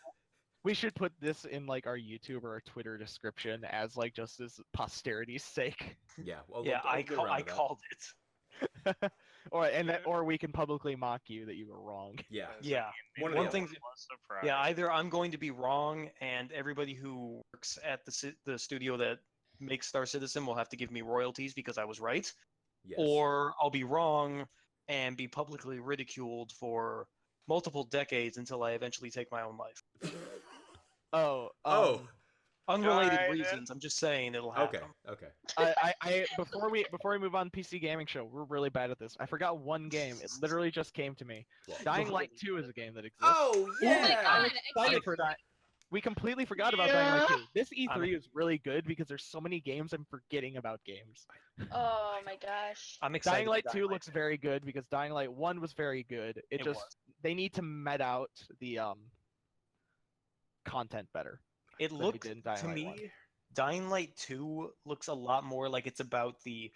we should put this in like our YouTube or our Twitter description as like just as posterity's sake. Yeah. Well, Yeah, I'll get around I to that. called it. or we can publicly mock you that you were wrong. Yeah. Yeah. One of One the thing. Was surprised. Yeah, either I'm going to be wrong, and everybody who works at the studio that makes Star Citizen will have to give me royalties because I was right, Yes. or I'll be wrong and be publicly ridiculed for multiple decades until I eventually take my own life. Oh, Oh. Unrelated Alright, then. reasons. I'm just saying it'll happen. Okay. before we move on PC gaming show, we're really bad at this. I forgot one game. It literally just came to me. What? Dying Light 2 is a game that exists. Oh Oh my yeah. god! Excited for that. We completely forgot about Dying Light 2. This I'm- E3 is really good because there's so many games I'm forgetting about games. Oh my gosh. I'm excited. Dying for Light Dying 2 Light looks very good because Dying Light 1 was very good. It Just was. they need to met out the content better. It than they looked did in Dying to Light me. 1. Dying Light 2 looks a lot more like it's about the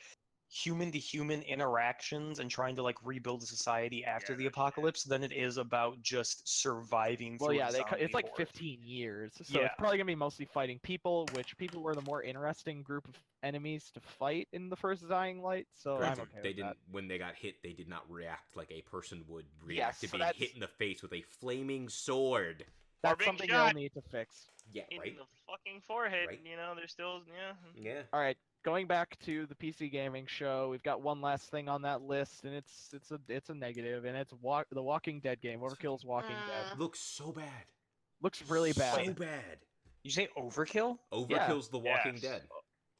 human to human interactions and trying to like rebuild a society after Yeah, the that's it. apocalypse than it is about just surviving Well, through yeah, a zombie it's like horde. 15 years, so Yeah. it's probably gonna be mostly fighting people, which people were the more interesting group of enemies to fight in the first Dying Light. So I'm Granted, okay they with didn't that. when they got hit. They did not react like a person would Yes, react to so being that's- hit in the face with a flaming sword. That's being something shot. they'll need to fix. Yeah, In right. the fucking forehead, Right. you know, they're still, yeah. Yeah. All right, going back to the PC gaming show, we've got one last thing on that list, and it's a negative, and it's the Walking Dead game. Overkill's Walking Dead Looks so bad. looks really bad. So bad. You say overkill? Overkill's The Walking Yes. Dead.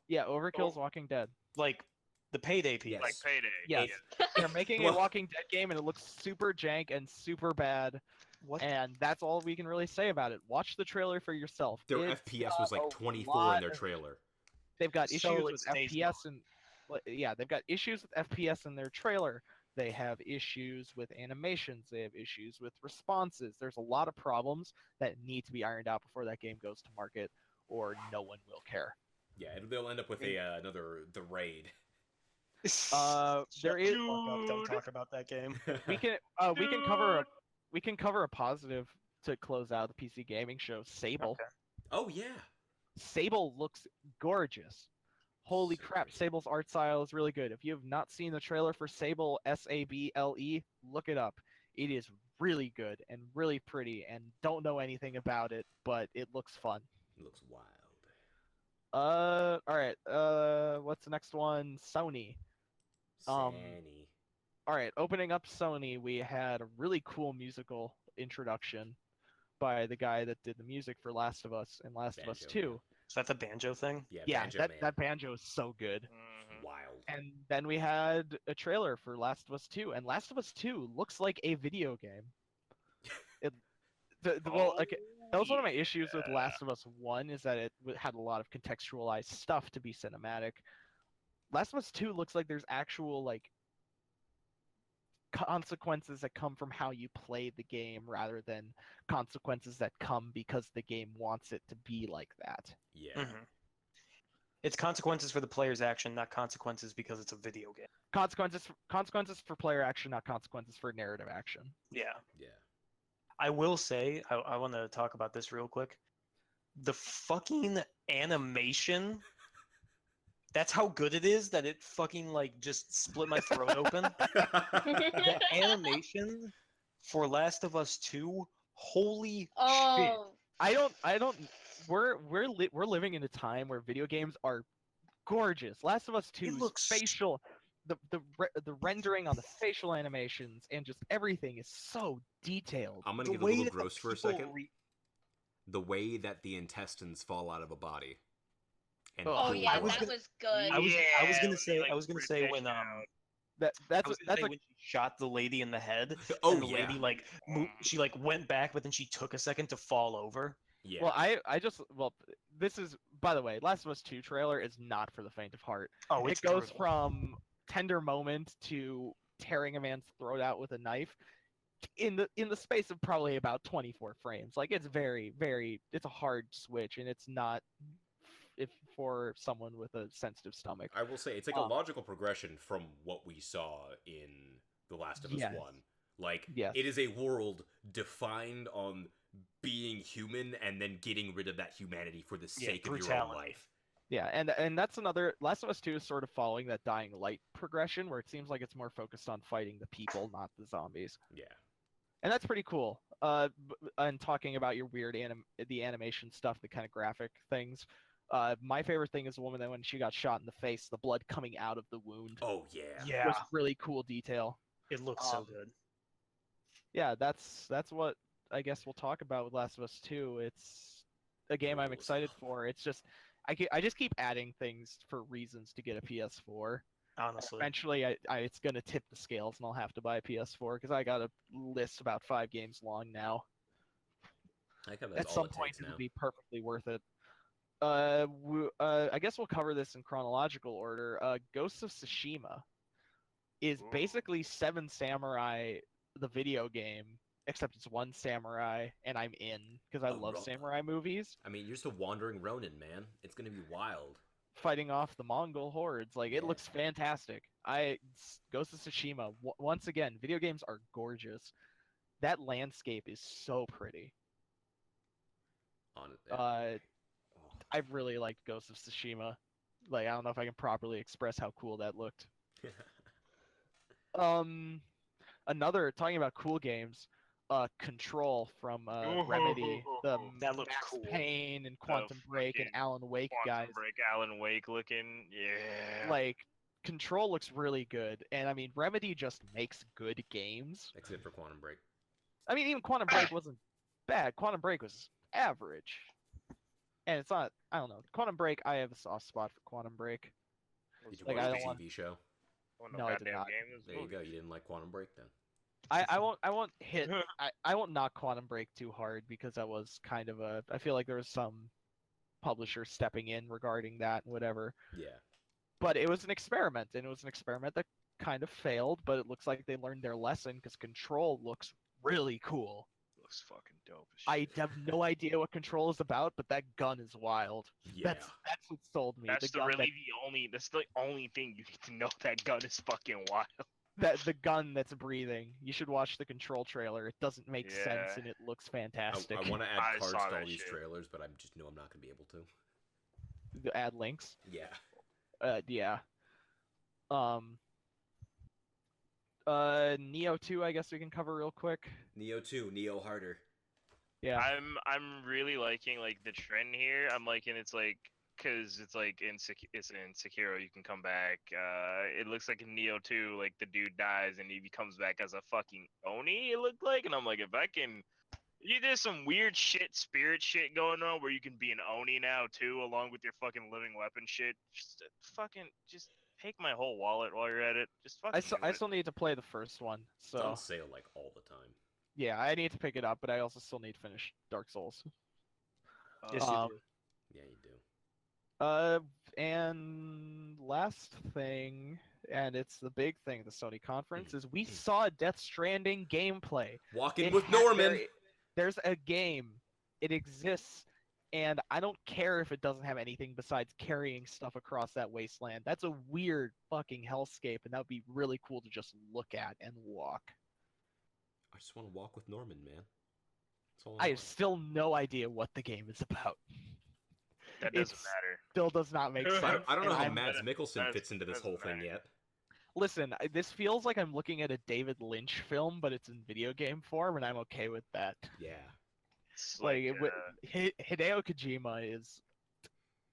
Yeah, Overkill's Walking Dead. Like the payday piece. Yes. Like Payday. Yes. Yeah. They're making a Well- Walking Dead game, and it looks super jank and super bad. What? And that's all we can really say about it. Watch the trailer for yourself. Their It's FPS was like got a 24 in lot their of- trailer. They've got So issues it with stays FPS and yeah, they've got issues with FPS in their trailer. They have issues with animations. They have issues with responses. There's a lot of problems that need to be ironed out before that game goes to market, or no one will care. Yeah, they'll end up with another The Raid. There Shut is- the fuck up, don't Dude. talk about that game. We can cover a positive to close out the PC gaming show. Sable. Okay. Oh yeah. Sable looks gorgeous. Holy So crap, pretty. Sable's art style is really good. If you have not seen the trailer for Sable, Sable, look it up. It is really good and really pretty, and don't know anything about it, but it looks fun. It looks wild. Alright, what's the next one? Sony. Sanny. Alright, opening up Sony, we had a really cool musical introduction by the guy that did the music for Last of Us and Last of Us Banjo 2. Is that the banjo thing? Yeah, Yeah, Banjo Man. that banjo is so good. Mhm. Wild. And then we had a trailer for Last of Us 2, and Last of Us 2 looks like a video game. Well, like, that was one of my issues with yeah. Last of Us 1, is that it had a lot of contextualized stuff to be cinematic. Last of Us 2 looks like there's actual, like, consequences that come from how you play the game rather than consequences that come because the game wants it to be like that. Yeah. Mhm. It's consequences for the player's action, not consequences because it's a video game. Consequences for player action, not consequences for narrative action. Yeah. Yeah. I will say, I want to talk about this real quick. The fucking animation, that's how good it is that it fucking, like, just split my throat open. The animation for Last of Us 2, holy shit. Oh, I don't. We're living in a time where video games are gorgeous. Last of Us 2's looks- facial, the rendering on the facial animations and just everything is so detailed. I'm gonna The get a way little that the gross for a people second. The way that the intestines fall out of a body. And Oh, oh pull yeah, out. was that gonna- was good. I was Yeah, gonna when say- they, like, I was gonna rip say that when, shit out. That's I was gonna that's say like when she shot the lady in the head, Oh and the yeah. lady like she like went back, but then she took a second to fall over. Yeah. well, this is, by the way, Last of Us 2 trailer is not for the faint of heart. Oh, it's It goes brutal. from tender moment to tearing a man's throat out with a knife in the space of probably about 24 frames. Like, it's it's a hard switch, and it's not if for someone with a sensitive stomach. I will say it's like a logical progression from what we saw in The Last of Us Yes. 1. Like, Yes. it is a world defined on being human and then getting rid of that humanity for the sake of your own brutality. life. Yeah, and that's another Last of Us 2 is sort of following that Dying Light progression where it seems like it's more focused on fighting the people, not the zombies. Yeah. And that's pretty cool. And talking about your weird the animation stuff, the kind of graphic things. My favorite thing is the woman that when she got shot in the face, the blood coming out of the wound Oh yeah. Yeah, was really cool detail. it looks so Um, good. Yeah, that's what I guess we'll talk about with Last of Us 2. It's a game I'm Cool excited stuff. for. It's just I just keep adding things for reasons to get a PS4. Honestly, Eventually, it's gonna tip the scales, and I'll have to buy a PS4 because I got a list about 5 games long now. I think At that's all some it point, takes now. it'll be perfectly worth it. I guess we'll cover this in chronological order. Ghosts of Tsushima is Ooh. basically Seven Samurai, the video game, except it's one samurai, and I'm in because I Oh, love Ro- samurai movies. I mean, you're just a wandering Ronin, man. It's gonna be wild. Fighting off the Mongol hordes, like it Yeah. looks fantastic. Ghost of Tsushima, once again, video games are gorgeous. That landscape is so pretty. On I really liked Ghost of Tsushima. Like I don't know if I can properly express how cool that looked. Another talking about cool games, Control from Remedy, the That looks Max cool. Payne and Quantum Break and fucking Alan Wake Quantum guys. Break, Alan Wake looking. Yeah. Like Control looks really good, and I mean Remedy just makes good games. Except for Quantum Break. I mean even Quantum Break wasn't bad. Quantum Break was average, and it's not. I don't know. Quantum Break, I have a soft spot for Quantum Break. Did you Like, watch I the don't want- TV show? No, I did goddamn not. game. This There you movie. go. You didn't like Quantum Break then. I won't hit I won't knock Quantum Break too hard because that was kind of a I feel like there was some publisher stepping in regarding that and whatever. Yeah. But it was an experiment, and it was an experiment that kind of failed, but it looks like they learned their lesson because Control looks really cool. Looks fucking dope as I shit. have no idea what Control is about, but that gun is wild. Yeah. That's what sold me. That's the gun that's the only thing you need to know. That gun is fucking wild. the gun that's breathing. You should watch the Control trailer. It doesn't make sense, Yeah. and it looks fantastic. I want to I add cards saw to all that these shit. trailers, but I just know I'm not gonna be able to. Add links. Yeah. Yeah. Neo 2, I guess we can cover real quick. Neo 2, Neo harder. Yeah. I'm really liking like the trend here. I'm liking it's like because it's like it's in Sekiro you can come back. It looks like in Neo 2 like the dude dies and he comes back as a fucking Oni. It looked like, and I'm like if I can. There's some weird spirit shit going on where you can be an Oni now too, along with your fucking living weapon shit. Just take my whole wallet while you're at it. Just fucking. I do it. still need to play the first one, It's so on sale like all the time. yeah, I need to pick it up, but I also still need to finish Dark Souls. Yes, you Um, do. Yeah, you do. And last thing, and it's the big thing at the Sony conference, is we saw Death Stranding gameplay. Walking It with ha- Norman. There's a game. It exists, and I don't care if it doesn't have anything besides carrying stuff across that wasteland. That's a weird fucking hellscape, and that would be really cool to just look at and walk. I just want to walk with Norman, man. That's all I I have want. still no idea what the game is about. That doesn't It's- matter. Still does not make sense. I don't know and how I'm- Mads Mikkelsen that's- fits into this that's whole thing right. yet. Listen, this feels like I'm looking at a David Lynch film, but it's in video game form, and I'm okay with that. Yeah. It's Like, like, Hideo Kojima is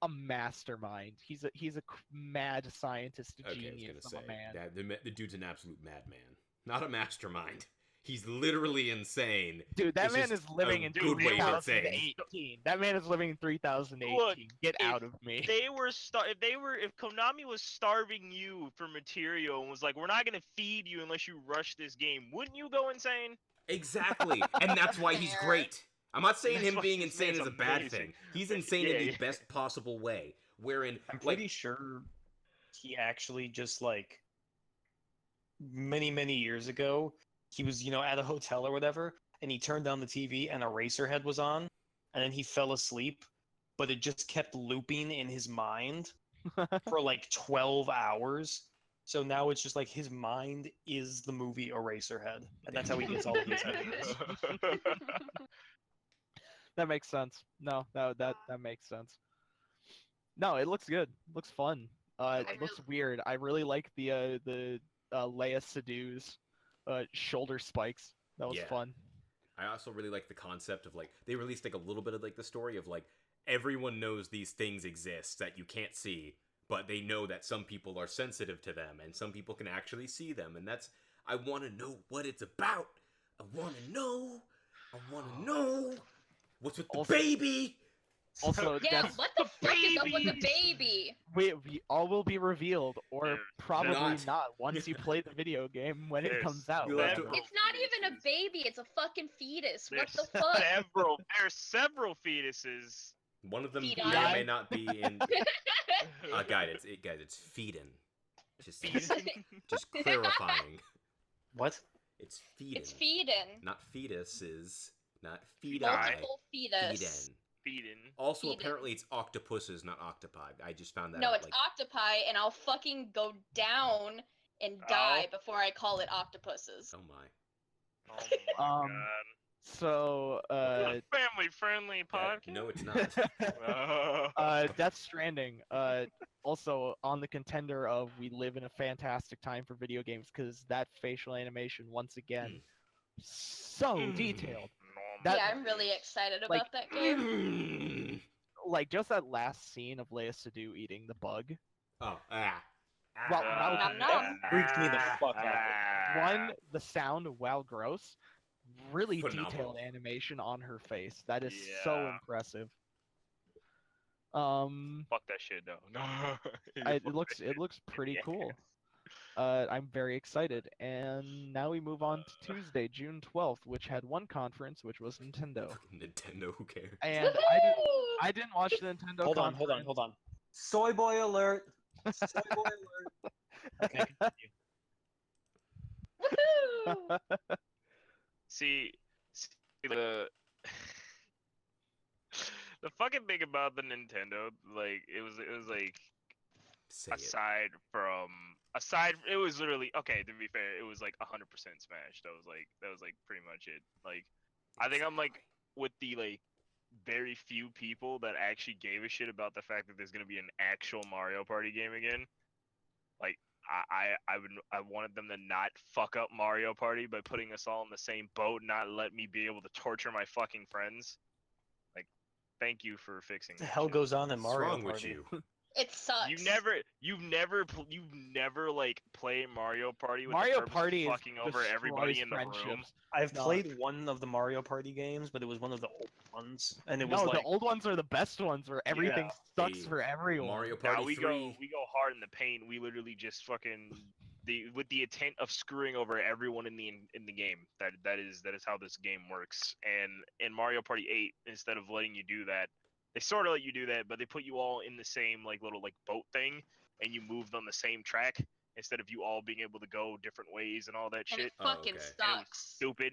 a mastermind. He's a mad scientist, a Okay, I was genius gonna of say a man. that the dude's an absolute madman, not a mastermind. He's literally insane. Dude, that It's man just is living a in good way of saying. 3018. That man is living in 3018. Look, Get if out of me. if Konami was starving you for material and was like, we're not gonna feed you unless you rush this game, wouldn't you go insane? Exactly, and that's why he's great. I'm not saying That's him why being this insane man's is a bad amazing. thing. He's insane Yeah, in the yeah. best possible way. Wherein, I'm like, pretty sure he actually just like many years ago, he was at a hotel or whatever, and he turned on the TV and Eraserhead was on, and then he fell asleep, but it just kept looping in his mind for like 12 hours. So now it's just like his mind is the movie Eraserhead, and that's how he gets all of his ideas. That makes sense. No, that makes sense. No, it looks good. Looks fun. I It looks weird. I really like the Leia Sedu's shoulder spikes. That was Yeah. fun. I also really like the concept of like they released like a little bit of like the story of like everyone knows these things exist that you can't see, but they know that some people are sensitive to them and some people can actually see them, and that's I want to know what it's about. I want to know. What's with the Also- baby? Also, Yeah, that's what the fuck is up with the baby? we all will be revealed, or Dude, probably not. not once you play the video game when it There's- comes out. you'll have to- Several It's not even a fetuses. baby, it's a fucking fetus. What There's the fuck? There's several fetuses. One of them Feed may on. or may not be in guys. It's feeding. Just clarifying. What? It's feeding. It's feeding. Not fetuses. Not fedi. Multiple fetus. Feedin'. Feeding. Also, Feedin'. apparently, it's octopuses, not octopi. I just found that No, out. it's octopi, and I'll fucking go down and die before I call it octopuses. Oh my. Oh my Um, god. So, Family friendly Yeah, podcast. no, it's not. Death Stranding, also on the contender of we live in a fantastic time for video games because that facial animation once again so detailed. That- Yeah, I'm really excited about like- that game. Like just that last scene of Leia Sadu eating the bug. Oh, Well, Nom nom. Freaked me the fuck out. One, the sound, while gross, really Phenomenal. detailed animation on her face. That is so Yeah. impressive. Fuck that shit though. No. It looks pretty Yeah. cool. I'm very excited. And now we move on to Tuesday, June 12th, which had one conference, which was Nintendo. Nintendo, who cares? And Woohoo! I didn't watch the Nintendo Hold on. conference. Soy boy alert. Soy boy alert. Okay, continue. Woohoo! See the the fucking thing about the Nintendo, like it was like Say it. aside it was literally okay, to be fair, it was like 100% Smash. That was like pretty much it. Like I think I'm like with the like very few people that actually gave a shit about the fact that there's gonna be an actual Mario Party game again. Like I wanted them to not fuck up Mario Party by putting us all in the same boat, not let me be able to torture my fucking friends. Like, thank you for fixing What the that hell shit. goes on in What's Mario wrong Party? with you? It sucks. You've never like play Mario Party with Mario the purpose Party of is fucking over everybody destroys in the room. friendships. I've No. played one of the Mario Party games, but it was one of the old ones, and it was No, like the old ones are the best ones where everything sucks The for everyone. Mario Now Party we 3. go hard in the paint. We literally just fucking with the intent of screwing over everyone in the game. That is how this game works. And in Mario Party 8, instead of letting you do that, they sort of let you do that, but they put you all in the same like little like boat thing, and you moved on the same track instead of you all being able to go different ways and all that And shit. it fucking okay. And it was sucks. stupid.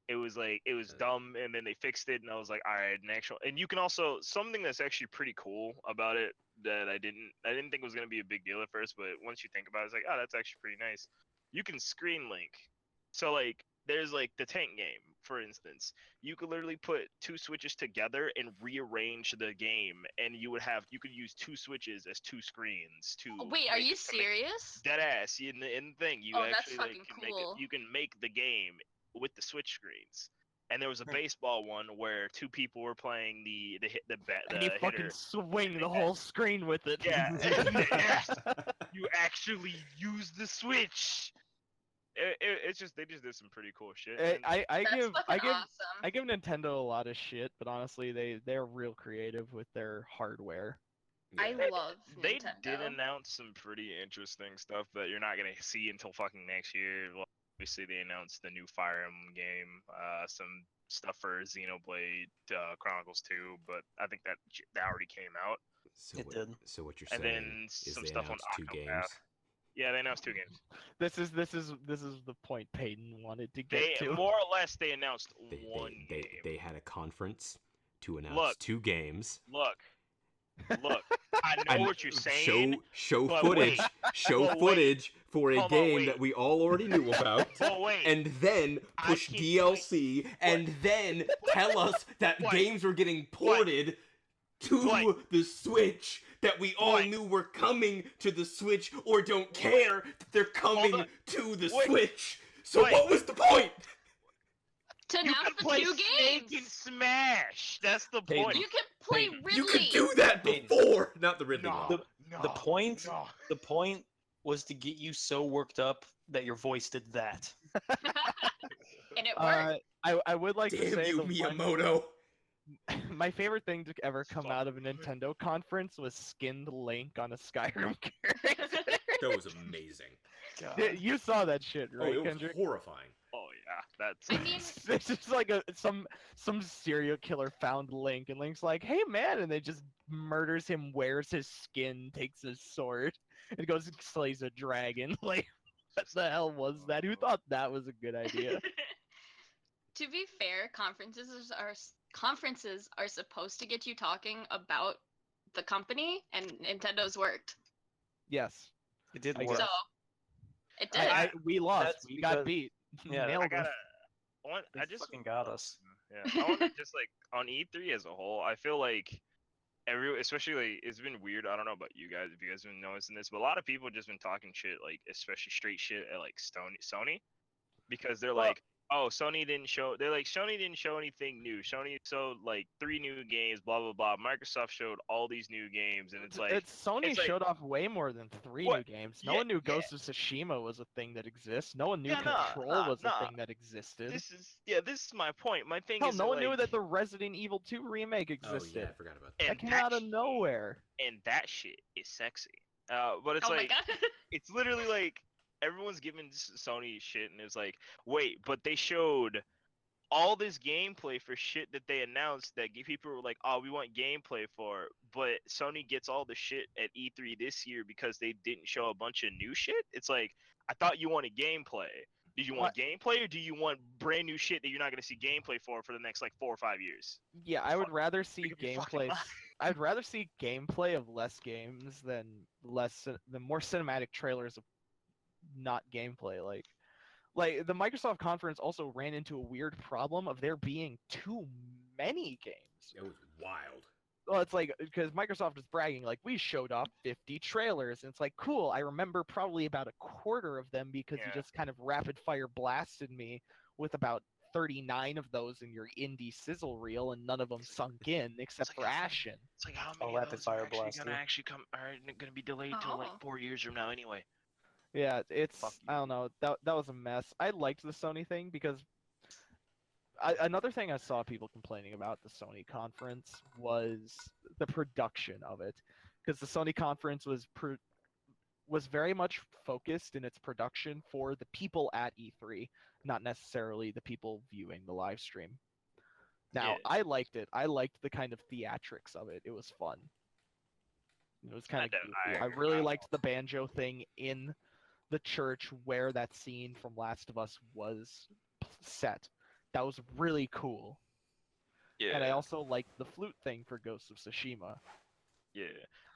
It was like it was dumb, and then they fixed it, and I was like, all right, and you can also something that's actually pretty cool about it that I didn't think was gonna be a big deal at first, but once you think about it, it's like, oh, that's actually pretty nice. You can screen link, so like there's like the tank game, for instance. You could literally put two switches together and rearrange the game, and you could use two switches as two screens. Wait, are you serious? Dead ass in the thing. You Oh, that's actually like fucking can make cool. it. You can make the game with the switch screens. And there was a baseball one where two people were playing the And you fucking hitter. swing the whole screen with it. Yeah, you actually use the switch. It's just they just did some pretty cool shit. And I That's give fucking awesome. I give Nintendo a lot of shit, but honestly, they're real creative with their hardware. I Yeah. love they Nintendo. did announce some pretty interesting stuff that you're not gonna see until fucking next year. Well, obviously, they announced the new Fire Emblem game, some stuff for Xenoblade Chronicles 2, but I think that already came out. So It what, did. So what you're And saying then is some they stuff on announced 2 Octopath. games. Yeah, they announced 2 games. This is the point Peyton wanted to get They to. more or less they announced They, one they, game. they had a conference to announce Look. 2 games. Look, I know And what you're saying. Show but footage. wait. Show But wait. footage for a Hold on, game wait. that we all already knew about. But wait, And then I push keep DLC, and then tell us that What? games were getting ported to Like- the Switch that we all Like- knew were coming to the Switch or don't care that they're coming Hold on. to the Wait. Switch. So Wait. what was the point? To You announce can the play two Snake games. and Smash. That's the Hayden. point. You can play Hayden. Ridley. You could do that before. Not the Ridley No. one. The point The point was to get you so worked up that your voice did that. And it worked. I would like to Damn say you, the one, Miyamoto. my favorite thing to ever come Fuck. out of a Nintendo conference was skinned Link on a Skyrim character. That was amazing. You saw that shit, Oh, right, it was Kendrick? horrifying. Oh yeah, that's. I mean, It's just like some serial killer found Link, and Link's like, "Hey man," and they just murders him, wears his skin, takes his sword, and goes and slays a dragon. Like, what the hell was that? Who thought that was a good idea? to be fair, conferences are supposed to get you talking about the company, and Nintendo's worked. Yes, It did I work. So it did. we lost. That's We got because- beat. Yeah, Nailed I us. gotta. I They just fucking got us. Yeah, I want to just like on E3 as a whole. I feel like especially like it's been weird. I don't know about you guys if you guys have been noticing this, but a lot of people just been talking shit, like especially straight shit at like Sony, because they're Well- like, oh, Sony didn't show. They're like, Sony didn't show anything new. Sony showed like 3 new games, blah blah blah. Microsoft showed all these new games, and it's like, Sony it's like- showed off way more than 3 What? new games. No Yeah, one knew yeah. Ghost of Tsushima was a thing that exists. No one knew Yeah, nah, Control nah, was nah. a thing that existed. this is my point. My thing Hell, is no one knew like- that the Resident Evil 2 remake Oh existed. yeah, I forgot about that. That and came out of shit- nowhere. and that shit is sexy. But it's oh like my god. it's literally like everyone's giving Sony shit, and it's like, wait, but they showed all this gameplay for shit that they announced that people were like, oh, we want gameplay for, but Sony gets all the shit at E3 this year because they didn't show a bunch of new shit. It's like, I thought you wanted gameplay. Did you want gameplay, or do you want brand new shit that you're not going to see gameplay for the next like 4 or 5 years? Yeah, I would rather see Make up your fucking gameplay. mind. I'd rather see gameplay of less games than more cinematic trailers of not gameplay. Like the Microsoft conference also ran into a weird problem of there being too many games. It was wild. Well, it's like because Microsoft is bragging like we showed off 50 trailers, and it's like cool. I remember probably about a quarter of them because you Yeah. just kind of rapid fire blasted me with about 39 of those in your indie sizzle reel, and none of them sunk in except like for how- Ashen. It's like, how I'll many of rapid those fire are actually blast gonna you. actually come are gonna be delayed till like Oh. 4 years from now anyway? Yeah, it's Fuck I don't know. That was a mess. I liked the Sony thing because another thing I saw people complaining about the Sony conference was the production of it, because the Sony conference was very much focused in its production for the people at E3, not necessarily the people viewing the live stream. Now, Yeah. I liked it. I liked the kind of theatrics of it. It was fun. It was kind of don't- I goofy. I agree. really liked the banjo thing in the church where that scene from Last of Us was set. That was really cool. Yeah. And I also liked the flute thing for Ghost of Tsushima. Yeah,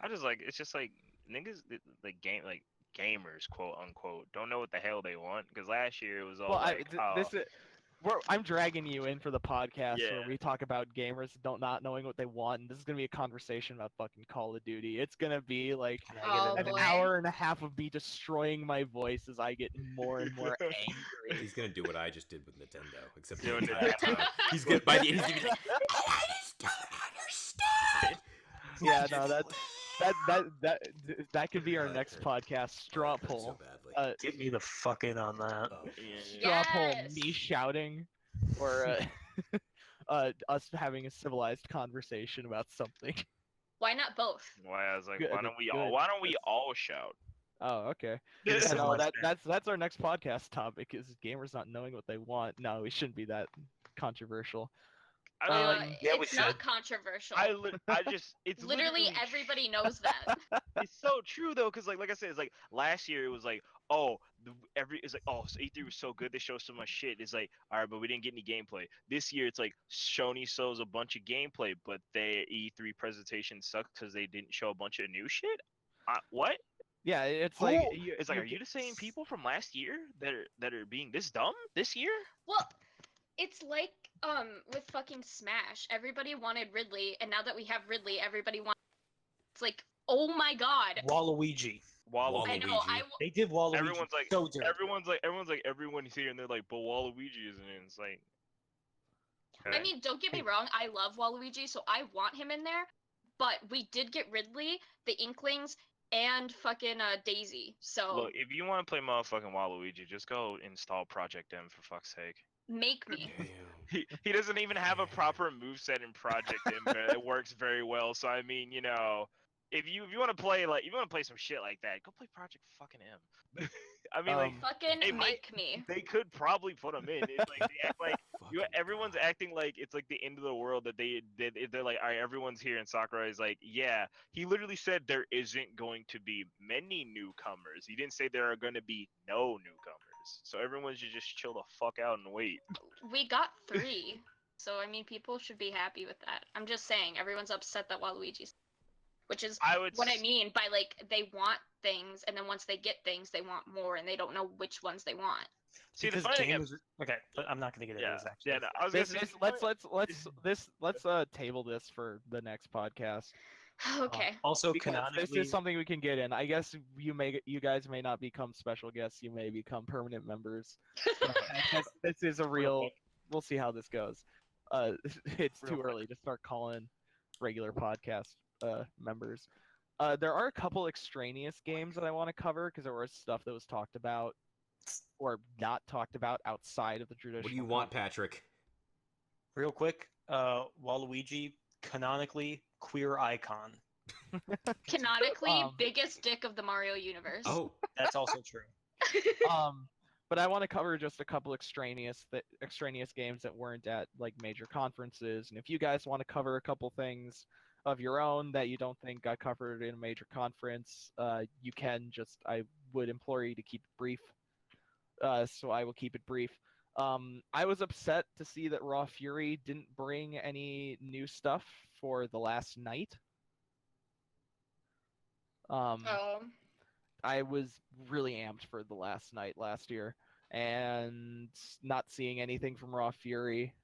I just like it's just like niggas like gamers quote unquote don't know what the hell they want, because last year it was all Well, like, oh, this is I'm dragging you in for the podcast where Yeah. we talk about gamers not knowing what they want, and this is gonna be a conversation about fucking Call of Duty. It's gonna be like Can I get Oh, in an there? boy. hour and a half of me destroying my voice as I get more and more angry. He's gonna do what I just did with Nintendo, except Doing the it. entire time. He's gonna by the end he's gonna be like, I just don't understand. Yeah, no, that could be our next podcast. Straw That hurt so poll. badly. Get me the fuck in on that. Oh. Straw poll. Yes. Me shouting, or us having a civilized conversation about something. Why not both? why I was like, Good, why don't we good. all shout? Oh, okay. Get a Yeah, no, civilized man. that's our next podcast topic is gamers not knowing what they want. No, we shouldn't be that controversial. I mean, like, yeah, we it's not should. controversial. I just it's Literally literally everybody knows that. It's so true though, because like I said, it's like last year it was like, oh, it's like, oh, so E3 was so good, they showed so much shit. It's like, all right, but we didn't get any gameplay. This year it's like Sony shows a bunch of gameplay, but their E3 presentation sucked because they didn't show a bunch of new shit. What? Yeah, it's Who? like It's like, are you the same people from last year that are being this dumb this year? Well, It's like with fucking Smash. Everybody wanted Ridley, and now that we have Ridley, everybody wants. It's like, oh my god. Waluigi. Waluigi. I know. They did Waluigi Everyone's like, so dirty. everyone's here, and they're like, but Waluigi isn't in. It's like, I mean, don't get me wrong. I love Waluigi, so I want him in there. But we did get Ridley, the Inklings, and fucking Daisy. So look, if you want to play motherfucking Waluigi, just go install Project M for fuck's sake. make me. He doesn't even have a proper moveset in Project M, but it works very well. So I mean, you know, if you want to play some shit like that, go play Project fucking M. I mean, like Fucking they make me. they could probably put him in. It's like they act like everyone's acting like it's like the end of the world that they're like, all right, everyone's here, and Sakurai is like, yeah. He literally said there isn't going to be many newcomers. He didn't say there are going to be no newcomers. So everyone should just chill the fuck out and wait. We got 3. So I mean, people should be happy with that. I'm just saying, everyone's upset that Waluigi's, which is what I mean by like they want things, and then once they get things, they want more, and they don't know which ones they want. See, because the funny thing okay, but I'm not going to get into this actually. Yeah, no, I was gonna say, let's table this for the next podcast. Okay. Also, Because canonically, this is something we can get in. I guess you guys may not become special guests. You may become permanent members. This is a real. We'll see how this goes. It's too early to start calling regular podcast members. There are a couple extraneous games that I want to cover because there was stuff that was talked about or not talked about outside of the traditional. What do you want, Patrick? real quick, Waluigi, canonically queer icon. Canonically, biggest dick of the Mario universe. Oh, That's also true. But I want to cover just a couple extraneous games that weren't at like major conferences, and if you guys want to cover a couple things of your own that you don't think got covered in a major conference, you can. Just I would implore you to keep it brief. So I will keep it brief. I was upset to see that Raw Fury didn't bring any new stuff for the last night. I was really amped for the last night last year, and not seeing anything from Raw Fury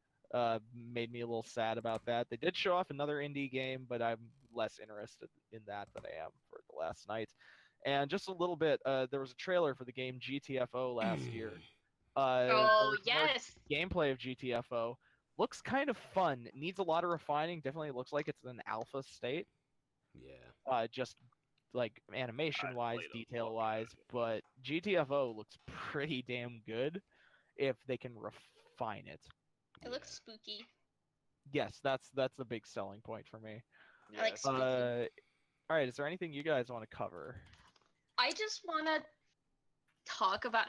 made me a little sad about that. They did show off another indie game, but I'm less interested in that than I am for the last night. And just a little bit, there was a trailer for the game GTFO last year. Yes. Gameplay of GTFO looks kind of fun. It needs a lot of refining. Definitely looks like it's in an alpha state. yeah. Just like animation-wise, detail-wise, but GTFO looks pretty damn good if they can refine it. It looks spooky. Yes, that's a big selling point for me. I like spooky. All right, is there anything you guys want to cover? I just want to talk about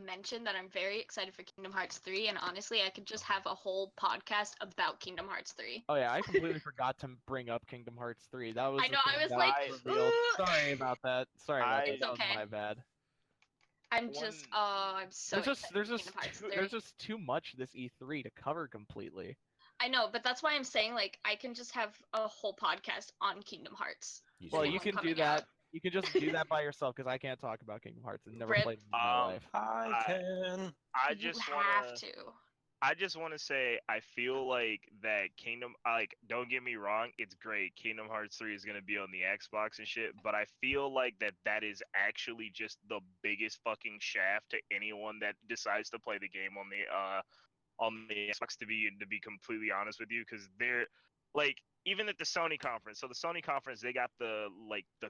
mention that I'm very excited for Kingdom Hearts 3, and honestly, I could just have a whole podcast about Kingdom Hearts 3. Oh yeah, I completely forgot to bring up Kingdom Hearts 3. That was I know, the I thing was that like, revealed. "Ooh." Sorry about that. It's That okay. was my bad. I'm so There's excited for Kingdom Hearts 3. there's just too much this E3 to cover completely. I know, but that's why I'm saying like I can just have a whole podcast on Kingdom Hearts. Well, see you what's can do coming that. out. You can just do that by yourself because I can't talk about Kingdom Hearts and never Rip. played it in my life. I can. I You just have wanna. to. I just want to say I feel like that don't get me wrong, it's great. Kingdom Hearts 3 is going to be on the Xbox and shit, but I feel like that is actually just the biggest fucking shaft to anyone that decides to play the game on the Xbox, to be completely honest with you, cuz they're like, even at the Sony conference. So the Sony conference, they got the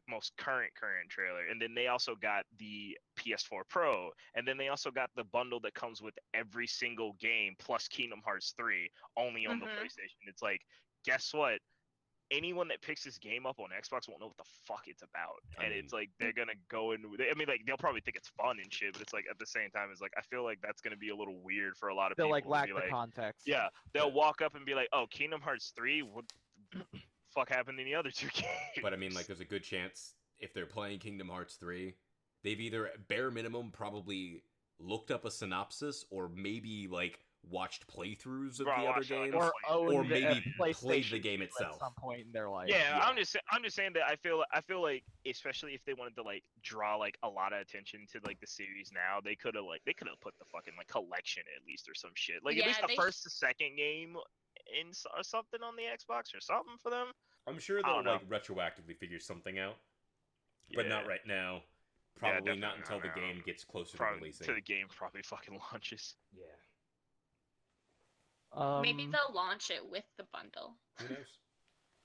most current trailer, and then they also got the PS4 Pro, and then they also got the bundle that comes with every single game plus Kingdom Hearts 3 only on the PlayStation. It's like, guess what? Anyone that picks this game up on Xbox won't know what the fuck it's about, it's like they're gonna go in. I mean, like they'll probably think it's fun and shit, but it's like at the same time, it's like I feel like that's gonna be a little weird for a lot of They'll people. like lack be the like, context. yeah, they'll walk up and be like, "Oh, Kingdom Hearts 3? What the fuck happened in the other two games?" But I mean, like, there's a good chance if they're playing Kingdom Hearts 3, they've either, bare minimum, probably looked up a synopsis or maybe, like, watched playthroughs of Bro, I the other watched, like, games, Or or owned a maybe played PlayStation the game at itself. some point in their life. Yeah, Yeah. I'm just saying that I feel like especially if they wanted to like draw like a lot of attention to like the series now, they could have put the fucking like collection at least or some shit. Like Yeah, at least the they first to second game or something on the Xbox or something for them. I'm sure I they'll don't know. like retroactively figure something out, but not Yeah. right now. Yeah, Probably not definitely until not the now. game gets closer to Probably releasing. to the game probably fucking launches. Yeah. Maybe they'll launch it with the bundle. Who knows?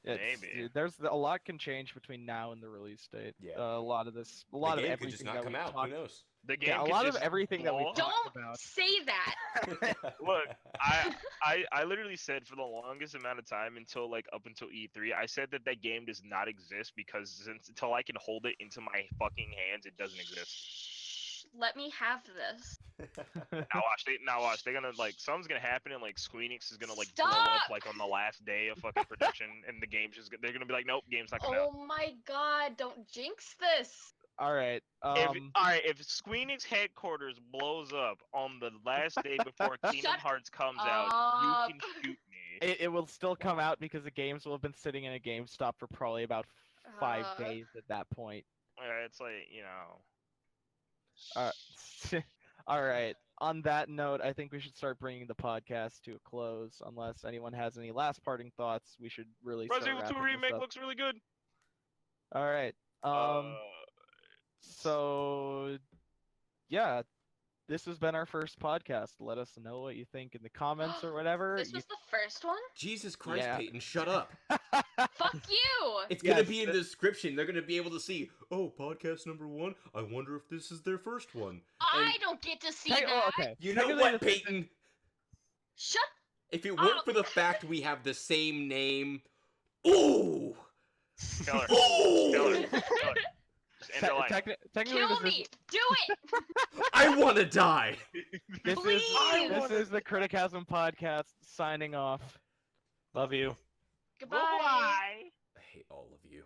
Maybe. There's a lot can change between now and the release date. Yeah. A lot of The everything game could just not that come we out. talked. Who knows? The game Yeah, a could lot of just everything that we blow up. talked Don't about. say that. Look, I literally said for the longest amount of time up until E3, I said that game does not exist because until I can hold it into my fucking hands, it doesn't exist. Let me have this. Now watch. They're gonna something's gonna happen and Squeenix is gonna blow up Stop! on the last day of fucking production and the game's they're gonna be like, nope, game's not coming out. Oh my god, don't jinx this. All right. If Squeenix headquarters blows up on the last day before Kingdom Shut Hearts comes out, up. you can shoot me. It will still come out because the games will have been sitting in a GameStop for probably about 5 days at that point. It's like, you know. All right. On that note, I think we should start bringing the podcast to a close. Unless anyone has any last parting thoughts, we should really start Resident Evil 2 wrapping this remake up. looks really good. All right. So yeah, this has been our first podcast. Let us know what you think in the comments or whatever. This was the first one? Jesus Christ, Yeah. Peyton, shut up. Fuck you! It's gonna Yes, be in the description. They're gonna be able to see, oh, podcast number 1. I wonder if this is their first one. I don't get to see Hey, that. oh, okay. You know Technically, what, this is- Peyton? Shut If it weren't up. for the fact we have the same name, ooh, Kill her. ooh, Kill her. Kill her. Just end her life. Technically, Kill this me! Do it! I want to die. This Please! is the Criticasm Podcast signing off. Love you. Goodbye. Bye. I hate all of you.